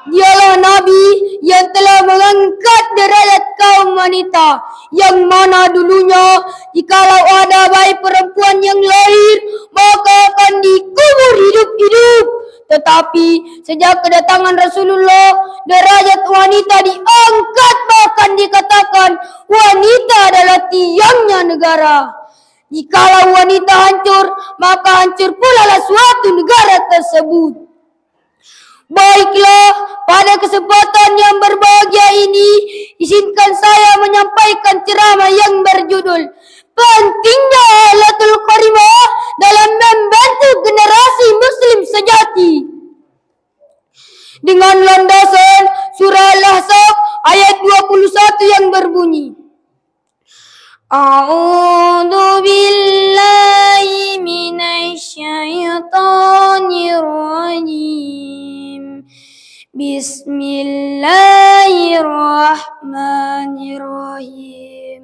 Dialah Nabi yang telah mengangkat derajat kaum wanita, yang mana dulunya jikalau ada bayi perempuan yang lahir, maka akan dikubur hidup-hidup. Tetapi sejak kedatangan Rasulullah, derajat wanita diangkat, bahkan dikatakan wanita adalah tiangnya negara. Jikalau wanita hancur, maka hancur pula lah suatu negara tersebut. Baiklah, pada kesempatan yang berbahagia ini, izinkan saya menyampaikan ceramah yang berjudul Pentingnya Lailatul Karimah dalam membantu generasi Muslim sejati. Dengan landasan surah Al-Ahzab ayat 21 yang berbunyi, A'udzu billahi minasy syaithanir rajim. Bismillahirrahmanirrahim.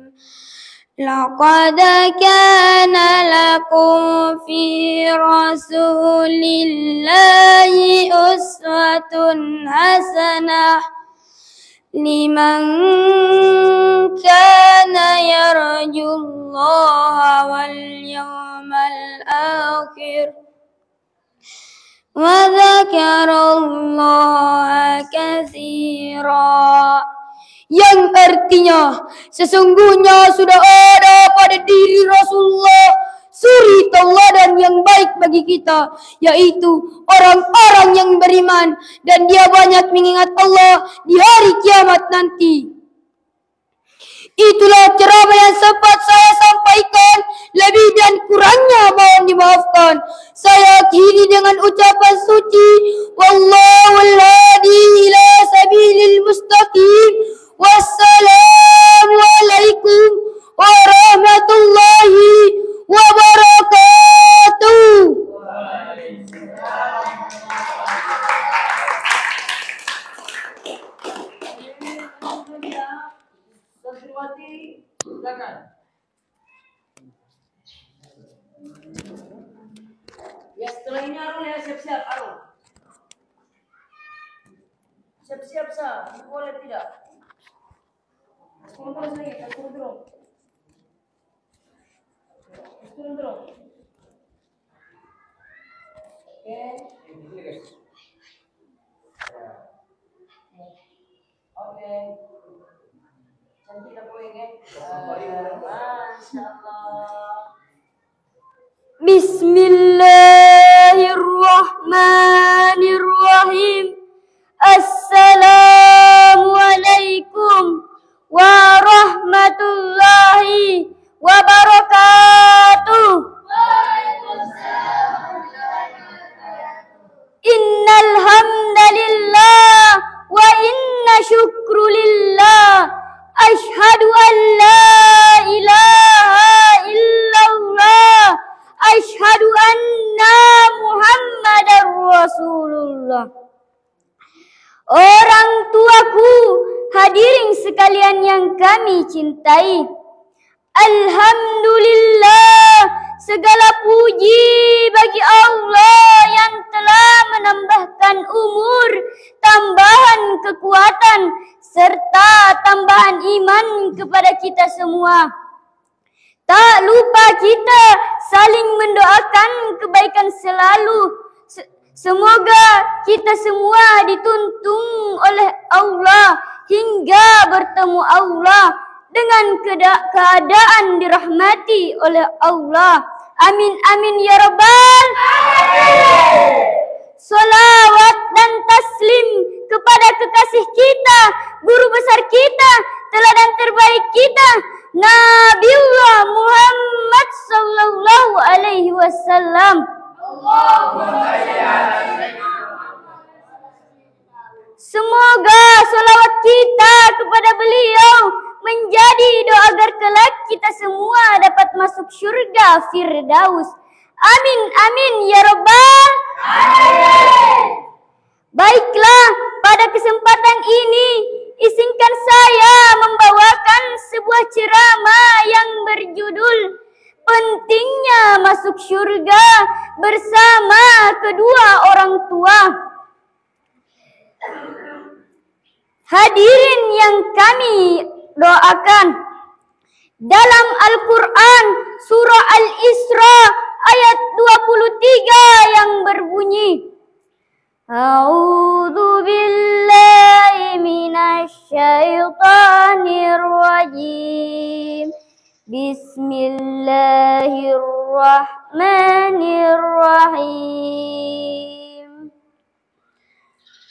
لقد كان لكم في رسول الله أسوة حسنة لمن كان يرجو الله واليوم الآخر وذكر الله كثيرا. Yang artinya sesungguhnya sudah ada pada diri Rasulullah suri tauladan yang baik bagi kita, yaitu orang-orang yang beriman dan dia banyak mengingat Allah di hari kiamat nanti. Itulah ceramah yang sempat saya sampaikan, lebih dan kurangnya mohon dimaafkan. Saya akhiri dengan ucapan suci, Wallahul hadi ila sabilil mustaqim. Wassalamualaikum warahmatullahi wabarakatuh. Santriwati, silakan. Ya setelah ini Arul ya siap-siap Arul. Siap-siap sah, boleh tidak? Turun terus lagi, turun terus. Turun terus. Oke. Oke. Cantik tak boleh kan? Masya Allah. Bismillahirrahmanirrahim. Assalamualaikum warahmatullahi wabarakatuh. Innal hamdalillah wa inna syukru lillah. Ashhadu an la ilaha illallah. Ashhadu anna Muhammadar Rasulullah. Orang tuaku, hadirin sekalian yang kami cintai, alhamdulillah, segala puji bagi Allah yang telah menambahkan umur, tambahan kekuatan, serta tambahan iman kepada kita semua. Tak lupa kita saling mendoakan kebaikan selalu. Semoga kita semua dituntun oleh Allah hingga bertemu Allah dengan keadaan dirahmati oleh Allah. Amin amin ya rabbal alamin. Salawat dan taslim kepada kekasih kita, guru besar kita, teladan terbaik kita, Nabiullah Muhammad sallallahu alaihi wasallam. Semoga salawat kita kepada beliau menjadi doa agar kelak kita semua dapat masuk syurga Firdaus. Amin amin ya rabbal alamin. Baiklah, pada kesempatan ini izinkan saya membawakan sebuah ceramah yang berjudul Pentingnya Masuk Syurga Bersama Kedua Orang Tua. Hadirin yang kami doakan, dalam Al-Quran surah Al-Isra ayat 23 yang berbunyi, A'udzu billahi minasy syaithanir rajim. Bismillahirrahmanirrahim.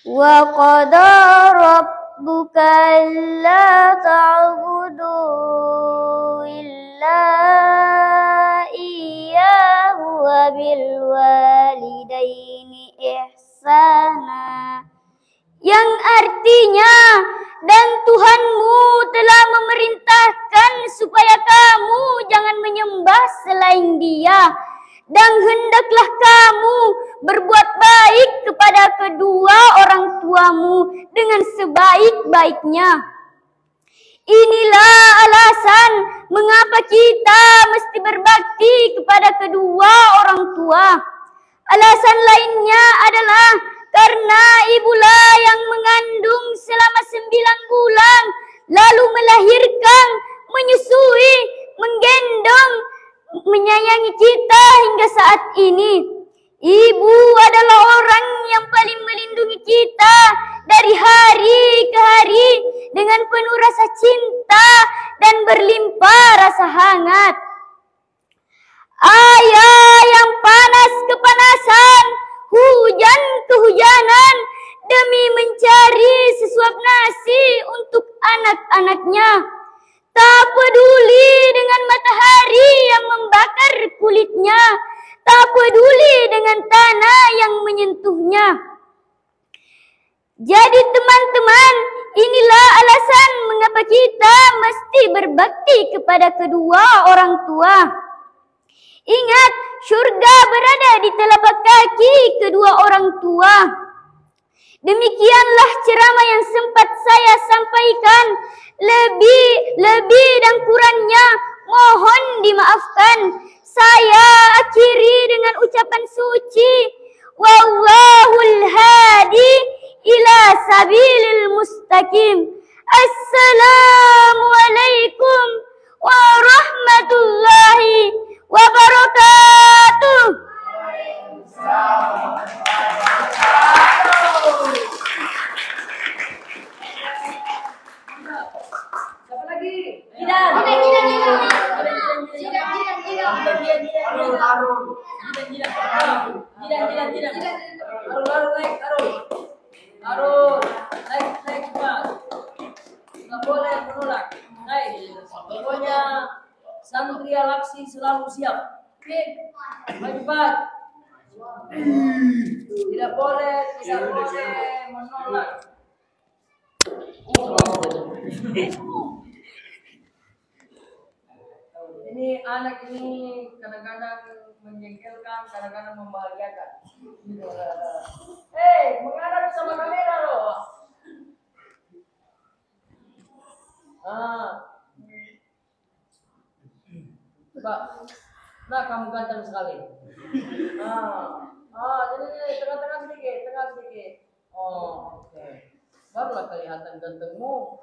Wa qada rabbuka alla ta'budu illa iyyahu wa bil walidaini ihsana. Yang artinya, dan Tuhanmu telah memerintahkan supaya kamu jangan menyembah selain Dia, dan hendaklah kamu berbuat baik kepada kedua orang tuamu dengan sebaik-baiknya. Inilah alasan mengapa kita mesti berbakti kepada kedua orang tua. Alasan lainnya adalah karena ibulah yang mengandung selama 9 bulan, lalu melahirkan, menyusui, menggendong, menyayangi kita hingga saat ini. Ibu adalah orang yang paling melindungi kita dari hari ke hari dengan penuh rasa cinta dan berlimpah rasa hangat. Ayah yang panas kepanasan, hujan kehujanan demi mencari sesuap nasi untuk anak-anaknya. Tak peduli dengan matahari yang membakar kulitnya, tak peduli dengan tanah yang menyentuhnya. Jadi teman-teman, inilah alasan mengapa kita mesti berbakti kepada kedua orang tua. Ingat, syurga berada di telapak kaki kedua orang tua. Demikianlah ceramah yang sempat saya sampaikan. Lebih dan kurangnya mohon dimaafkan. Saya akhiri dengan ucapan suci. Wallahul hadi ila sabilil mustaqim. Assalamualaikum warahmatullahi wabarakatuh. Siapa lagi? Jidan. Naik cepat. Nggak boleh menolak. Naik. Pokoknya santri Al-Aqsi selalu siap. Oke? Cepat. Tidak boleh menolak. Ini anak ini kadang-kadang menjengkelkan, kadang-kadang membahagiakan. Hei, menghadap sama kamera loh. Coba. Nah, kamu ganteng sekali. Jadi tengah-tengah sedikit. Oh, oke. Barulah kelihatan gantengmu.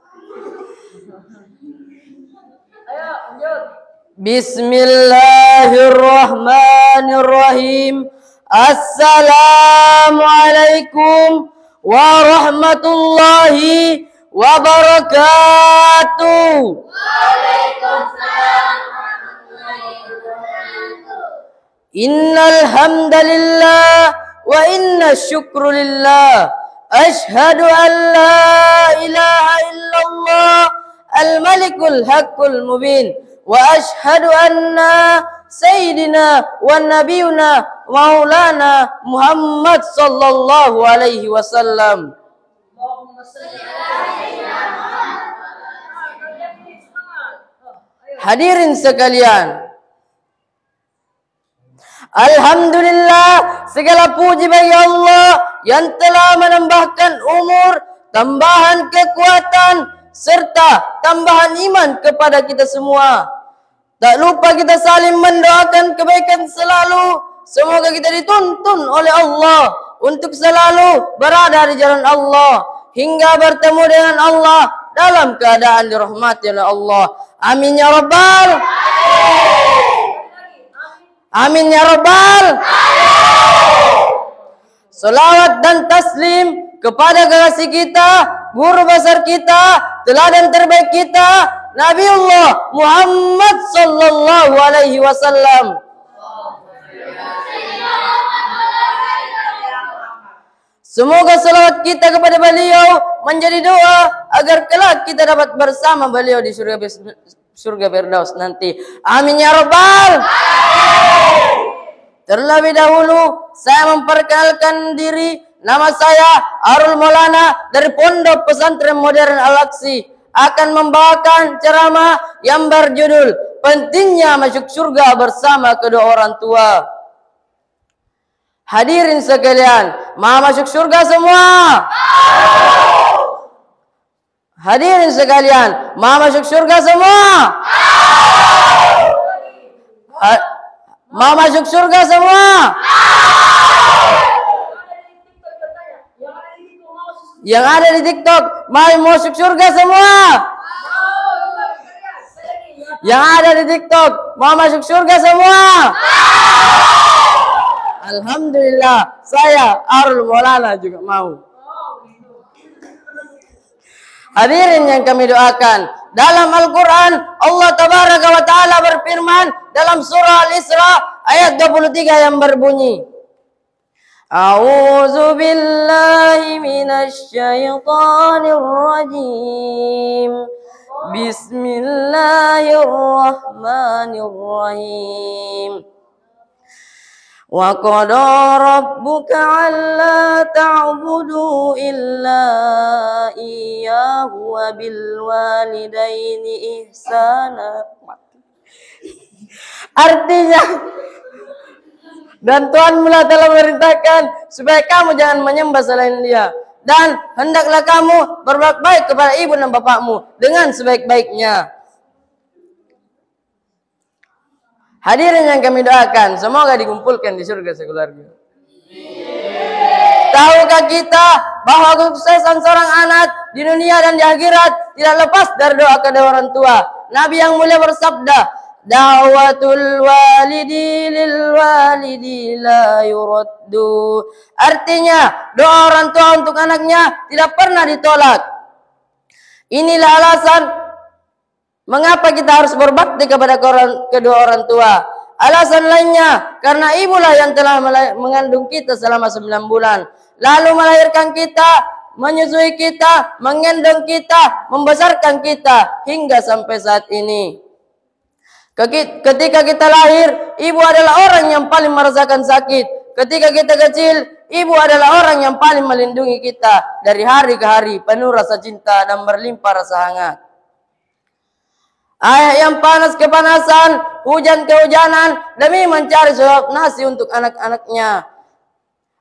Ayo, lanjut. Bismillahirrahmanirrahim. Assalamualaikum warahmatullahi wabarakatuh. Waalaikumsalam warahmatullahi wabarakatuh. Innal hamdalillah wa inna syukru lillah. Ashhadu an la ilaha illallah al-malikul haqqul mubin. Wa ashhadu anna sayyidina wa nabiyuna maulana Muhammad sallallahu alaihi wasallam. Hadirin sekalian, alhamdulillah, segala puji bagi Allah yang telah menambahkan umur, tambahan kekuatan, serta tambahan iman kepada kita semua. Tak lupa kita saling mendoakan kebaikan selalu. Semoga kita dituntun oleh Allah untuk selalu berada di jalan Allah hingga bertemu dengan Allah dalam keadaan dirahmati oleh Allah. Amin ya rabbal. Amin ya rabbal. Salawat dan taslim kepada kekasih kita, guru besar kita, teladan terbaik kita, Nabiullah Muhammad sallallahu alaihi wasallam. Semoga salawat kita kepada beliau menjadi doa agar kelak kita dapat bersama beliau di surga Firdaus nanti. Amin ya rabbal. Terlebih dahulu saya memperkenalkan diri. Nama saya Arul Maulana dari Pondok Pesantren Modern Al-Aqsi akan membawakan ceramah yang berjudul pentingnya masuk surga bersama kedua orang tua. Hadirin sekalian, mau masuk surga semua? Hadirin sekalian, mau masuk surga semua? Mau masuk surga semua? Yang ada di TikTok, mau masuk surga semua? Yang ada di TikTok, mau masuk surga semua? Alhamdulillah, saya Arul Maulana juga mau. Hadirin yang kami doakan, dalam Al-Quran Allah Tabaraka wa Ta'ala berfirman dalam surah Al-Isra ayat 23 yang berbunyi, A'udzu billahi minasy syaithanir rajim. Bismillahirrahmanirrahim. Wa qada rabbuka alla ta'budu illa iyyahu wa bil walidaini ihsana. Artinya, dan Tuhan mula telah memerintahkan supaya kamu jangan menyembah selain Dia, dan hendaklah kamu berbuat baik kepada ibu dan bapakmu dengan sebaik-baiknya. Hadirin yang kami doakan, semoga dikumpulkan di surga sekeluarga. Tahukah kita bahwa kesuksesan seorang anak di dunia dan di akhirat tidak lepas dari doa kedua orang tua? Nabi yang mulia bersabda, Da'watul walidi lil walidi la yuraddu. Artinya, doa orang tua untuk anaknya tidak pernah ditolak. Inilah alasan mengapa kita harus berbakti kepada kedua orang tua. Alasan lainnya, karena ibulah yang telah mengandung kita selama 9 bulan. Lalu melahirkan kita, menyusui kita, menggendong kita, membesarkan kita, hingga sampai saat ini. Ketika kita lahir, ibu adalah orang yang paling merasakan sakit. Ketika kita kecil, ibu adalah orang yang paling melindungi kita dari hari ke hari, penuh rasa cinta dan berlimpah rasa hangat. Ayah yang panas kepanasan, hujan kehujanan demi mencari suap nasi untuk anak-anaknya.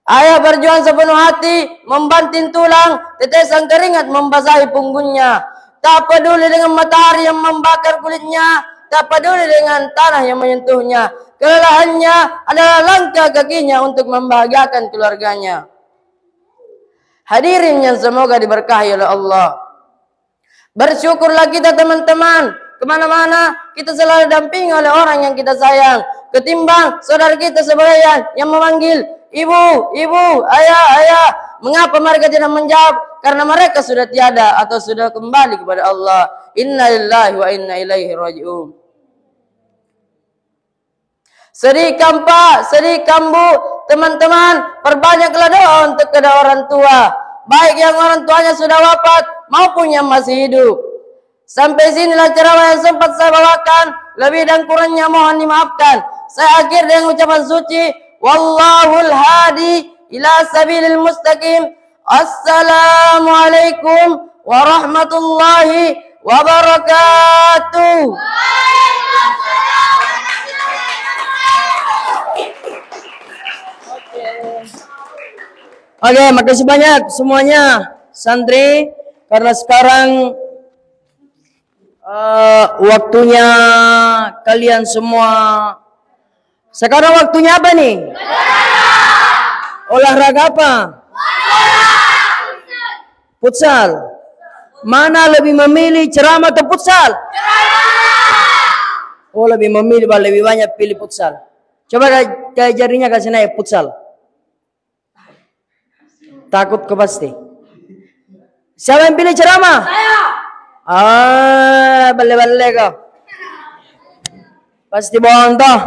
Ayah berjuang sepenuh hati, membanting tulang, tetesan keringat membasahi punggungnya. Tak peduli dengan matahari yang membakar kulitnya, tak peduli dengan tanah yang menyentuhnya. Kelelahannya adalah langkah kakinya untuk membahagiakan keluarganya. Hadirin yang semoga diberkahi oleh Allah. Bersyukurlah kita teman-teman. Kemana-mana kita selalu dampingi oleh orang yang kita sayang. Ketimbang saudara kita sebelayan yang memanggil, ibu, ibu, ayah, ayah. Mengapa mereka tidak menjawab? Karena mereka sudah tiada atau sudah kembali kepada Allah. Inna lillahi wa inna ilaihi raji'un. Sedihkan Pak, sedihkan Bu, teman-teman, perbanyaklah doa untuk kedua orang tua, baik yang orang tuanya sudah wafat maupun yang masih hidup. Sampai sinilah ceramah yang sempat saya bawakan. Lebih dan kurangnya mohon dimaafkan. Saya akhir dengan ucapan suci, Wallahul hadi ila sabilil mustaqim. Assalamualaikum warahmatullahi wabarakatuh. Oke, makasih banyak semuanya santri, karena sekarang waktunya kalian semua. Sekarang waktunya apa nih? Olahraga apa? Futsal. Mana lebih memilih ceramah atau futsal? Oh, lebih memilih, lebih banyak pilih futsal. Coba kayak jarinya kasih naik futsal. Takut ke pasti. Siapa yang pilih ceramah? Saya. Bale-bale kau. Pasti bohong toh.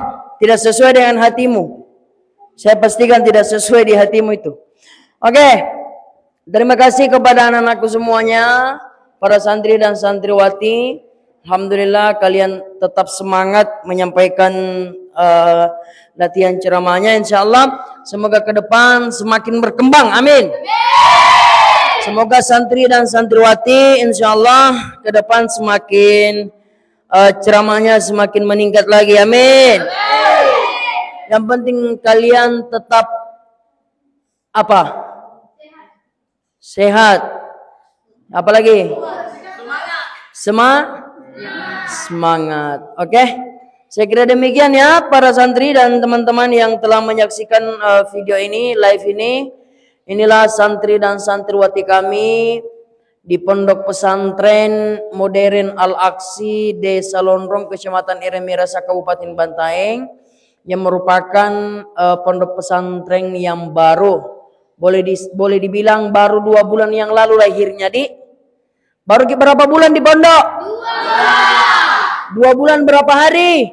Tidak sesuai dengan hatimu. Saya pastikan tidak sesuai di hatimu itu. Oke. Terima kasih kepada anak-anakku semuanya, para santri dan santriwati. Alhamdulillah kalian tetap semangat menyampaikan latihan ceramahnya. Insyaallah semoga ke depan semakin berkembang. Amin. Semoga santri dan santriwati insyaallah ke depan semakin ceramahnya semakin meningkat lagi. Amin. Yang penting kalian tetap apa? Sehat. Apalagi? Semangat. Oke. Saya kira demikian ya para santri dan teman-teman yang telah menyaksikan video ini, live ini. Inilah santri dan santriwati kami di Pondok Pesantren Modern Al-Aksi Desa Lonrong, Kecamatan Iremirasa, Kabupaten Bantaeng, yang merupakan pondok pesantren yang baru. Boleh dibilang baru 2 bulan yang lalu lahirnya, Di. Baru berapa bulan di pondok? 2 bulan berapa hari?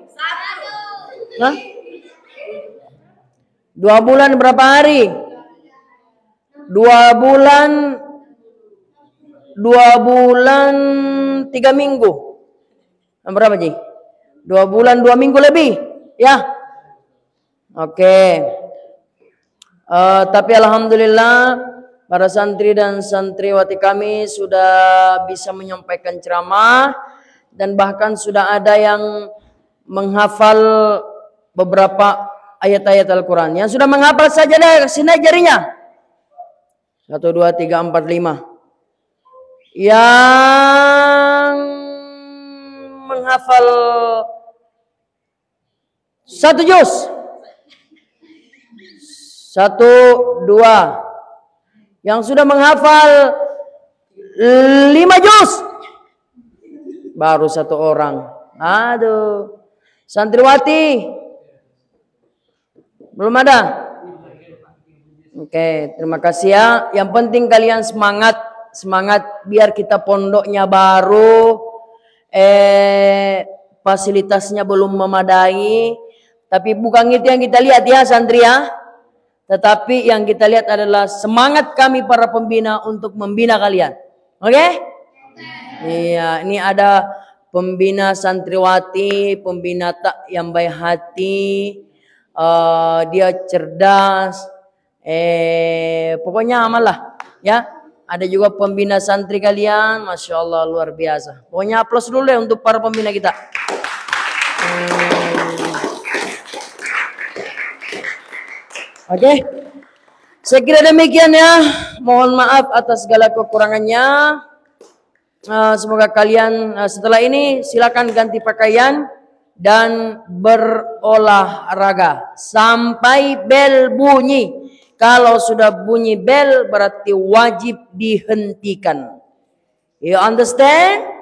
2 bulan berapa hari? 2 bulan 3 minggu. Berapa, Ji? 2 bulan 2 minggu lebih, ya. Oke. Tapi alhamdulillah para santri dan santriwati kami sudah bisa menyampaikan ceramah dan bahkan sudah ada yang menghafal beberapa ayat-ayat Al-Quran. Yang sudah menghafal saja deh, sini jarinya. 1, 2, 3, 4, 5. Yang menghafal 1 juz. 1, 2. Yang sudah menghafal 5 juz. Baru 1 orang. Aduh. Santriwati. Belum ada? Oke, terima kasih ya. Yang penting kalian semangat biar kita pondoknya baru. Fasilitasnya belum memadai. Tapi bukan itu yang kita lihat ya santri ya. Tetapi yang kita lihat adalah semangat kami para pembina untuk membina kalian. Oke? Iya, ini ada pembina santriwati, pembina yang baik hati. Dia cerdas. Pokoknya amal lah. Ya. Ada juga pembina santri kalian. Masya Allah, luar biasa. Pokoknya aplaus dulu deh untuk para pembina kita. Oke, saya kira demikian ya. Mohon maaf atas segala kekurangannya. Semoga kalian setelah ini silakan ganti pakaian dan berolahraga sampai bel bunyi. Kalau sudah bunyi bel berarti wajib dihentikan. You understand?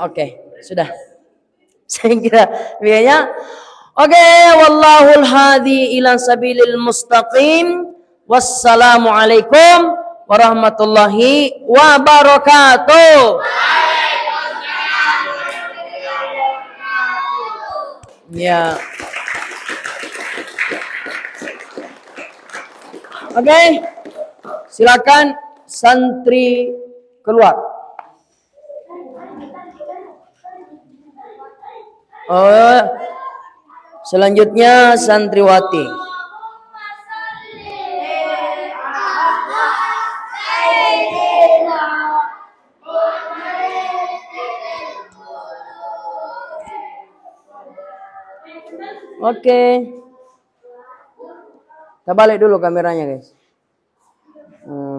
Oke, sudah. Saya kira biayanya. Oke, wallahul hadi ila sabilil mustaqim. Wassalamualaikum warahmatullahi wabarakatuh. Ya. Oke. Silakan santri keluar. Selanjutnya santriwati. Oke. Kita balik dulu kameranya, guys.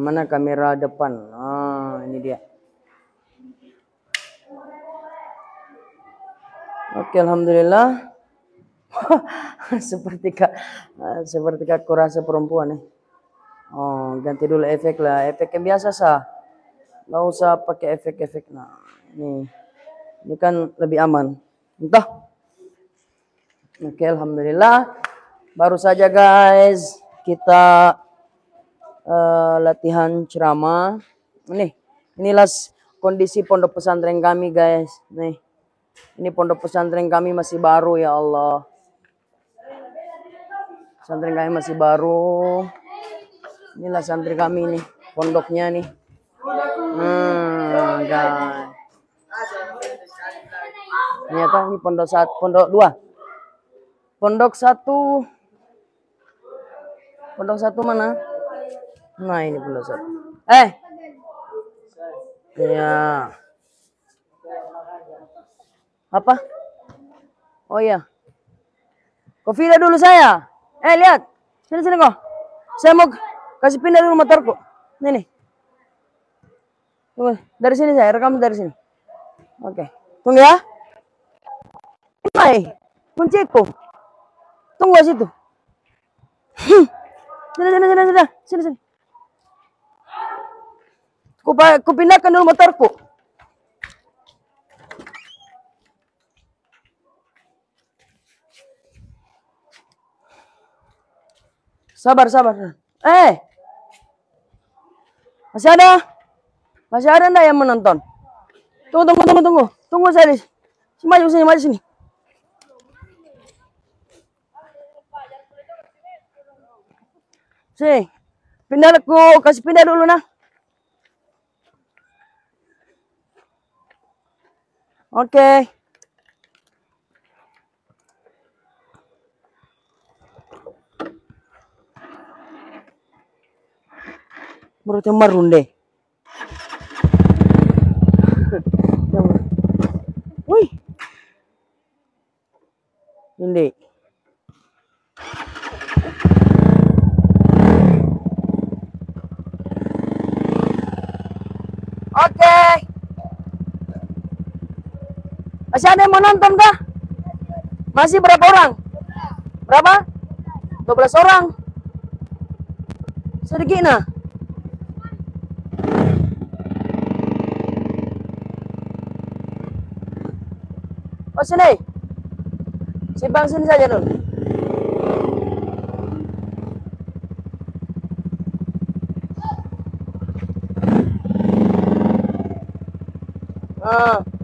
Mana kamera depan? Ini dia. Oke, alhamdulillah. seperti kak kurasa perempuan nih. Ganti dulu efek lah, efek yang biasa sah. Nggak usah pakai efek-efek. Nah, ini kan lebih aman. Entah. Oke, alhamdulillah. Baru saja guys kita latihan ceramah. Inilah kondisi pondok pesantren kami guys. Nih. Ini pondok pesantren kami masih baru ya Allah. Pesantren kami masih baru. Inilah santri kami nih, pondoknya nih. Guys. Ternyata ini pondok 1, pondok 2. Pondok 1. Pondok 1 mana? Nah, ini pondok 1. Ya. Apa? Oh iya. Kau video dulu saya. Lihat. Sini kau. Kasih pindah dulu motorku. Nih. Tunggu, dari sini saya rekam dari sini. Oke. Tunggu ya. Hai, kunciku. Tunggu situ. Sini. Ku pindahkan dulu motorku. Sabar. Masih ada enggak yang menonton? Tunggu. Tunggu saya di maju sini. Sini. Kasih pindah dulu nah. Oke. Menurut yang marunde. Wih. Ini. Oke. Masih ada yang mau nonton kah? Masih berapa orang? Berapa? 12 orang. Sedikit nah. Oh sini. Simpang sini saja dulu. Ah.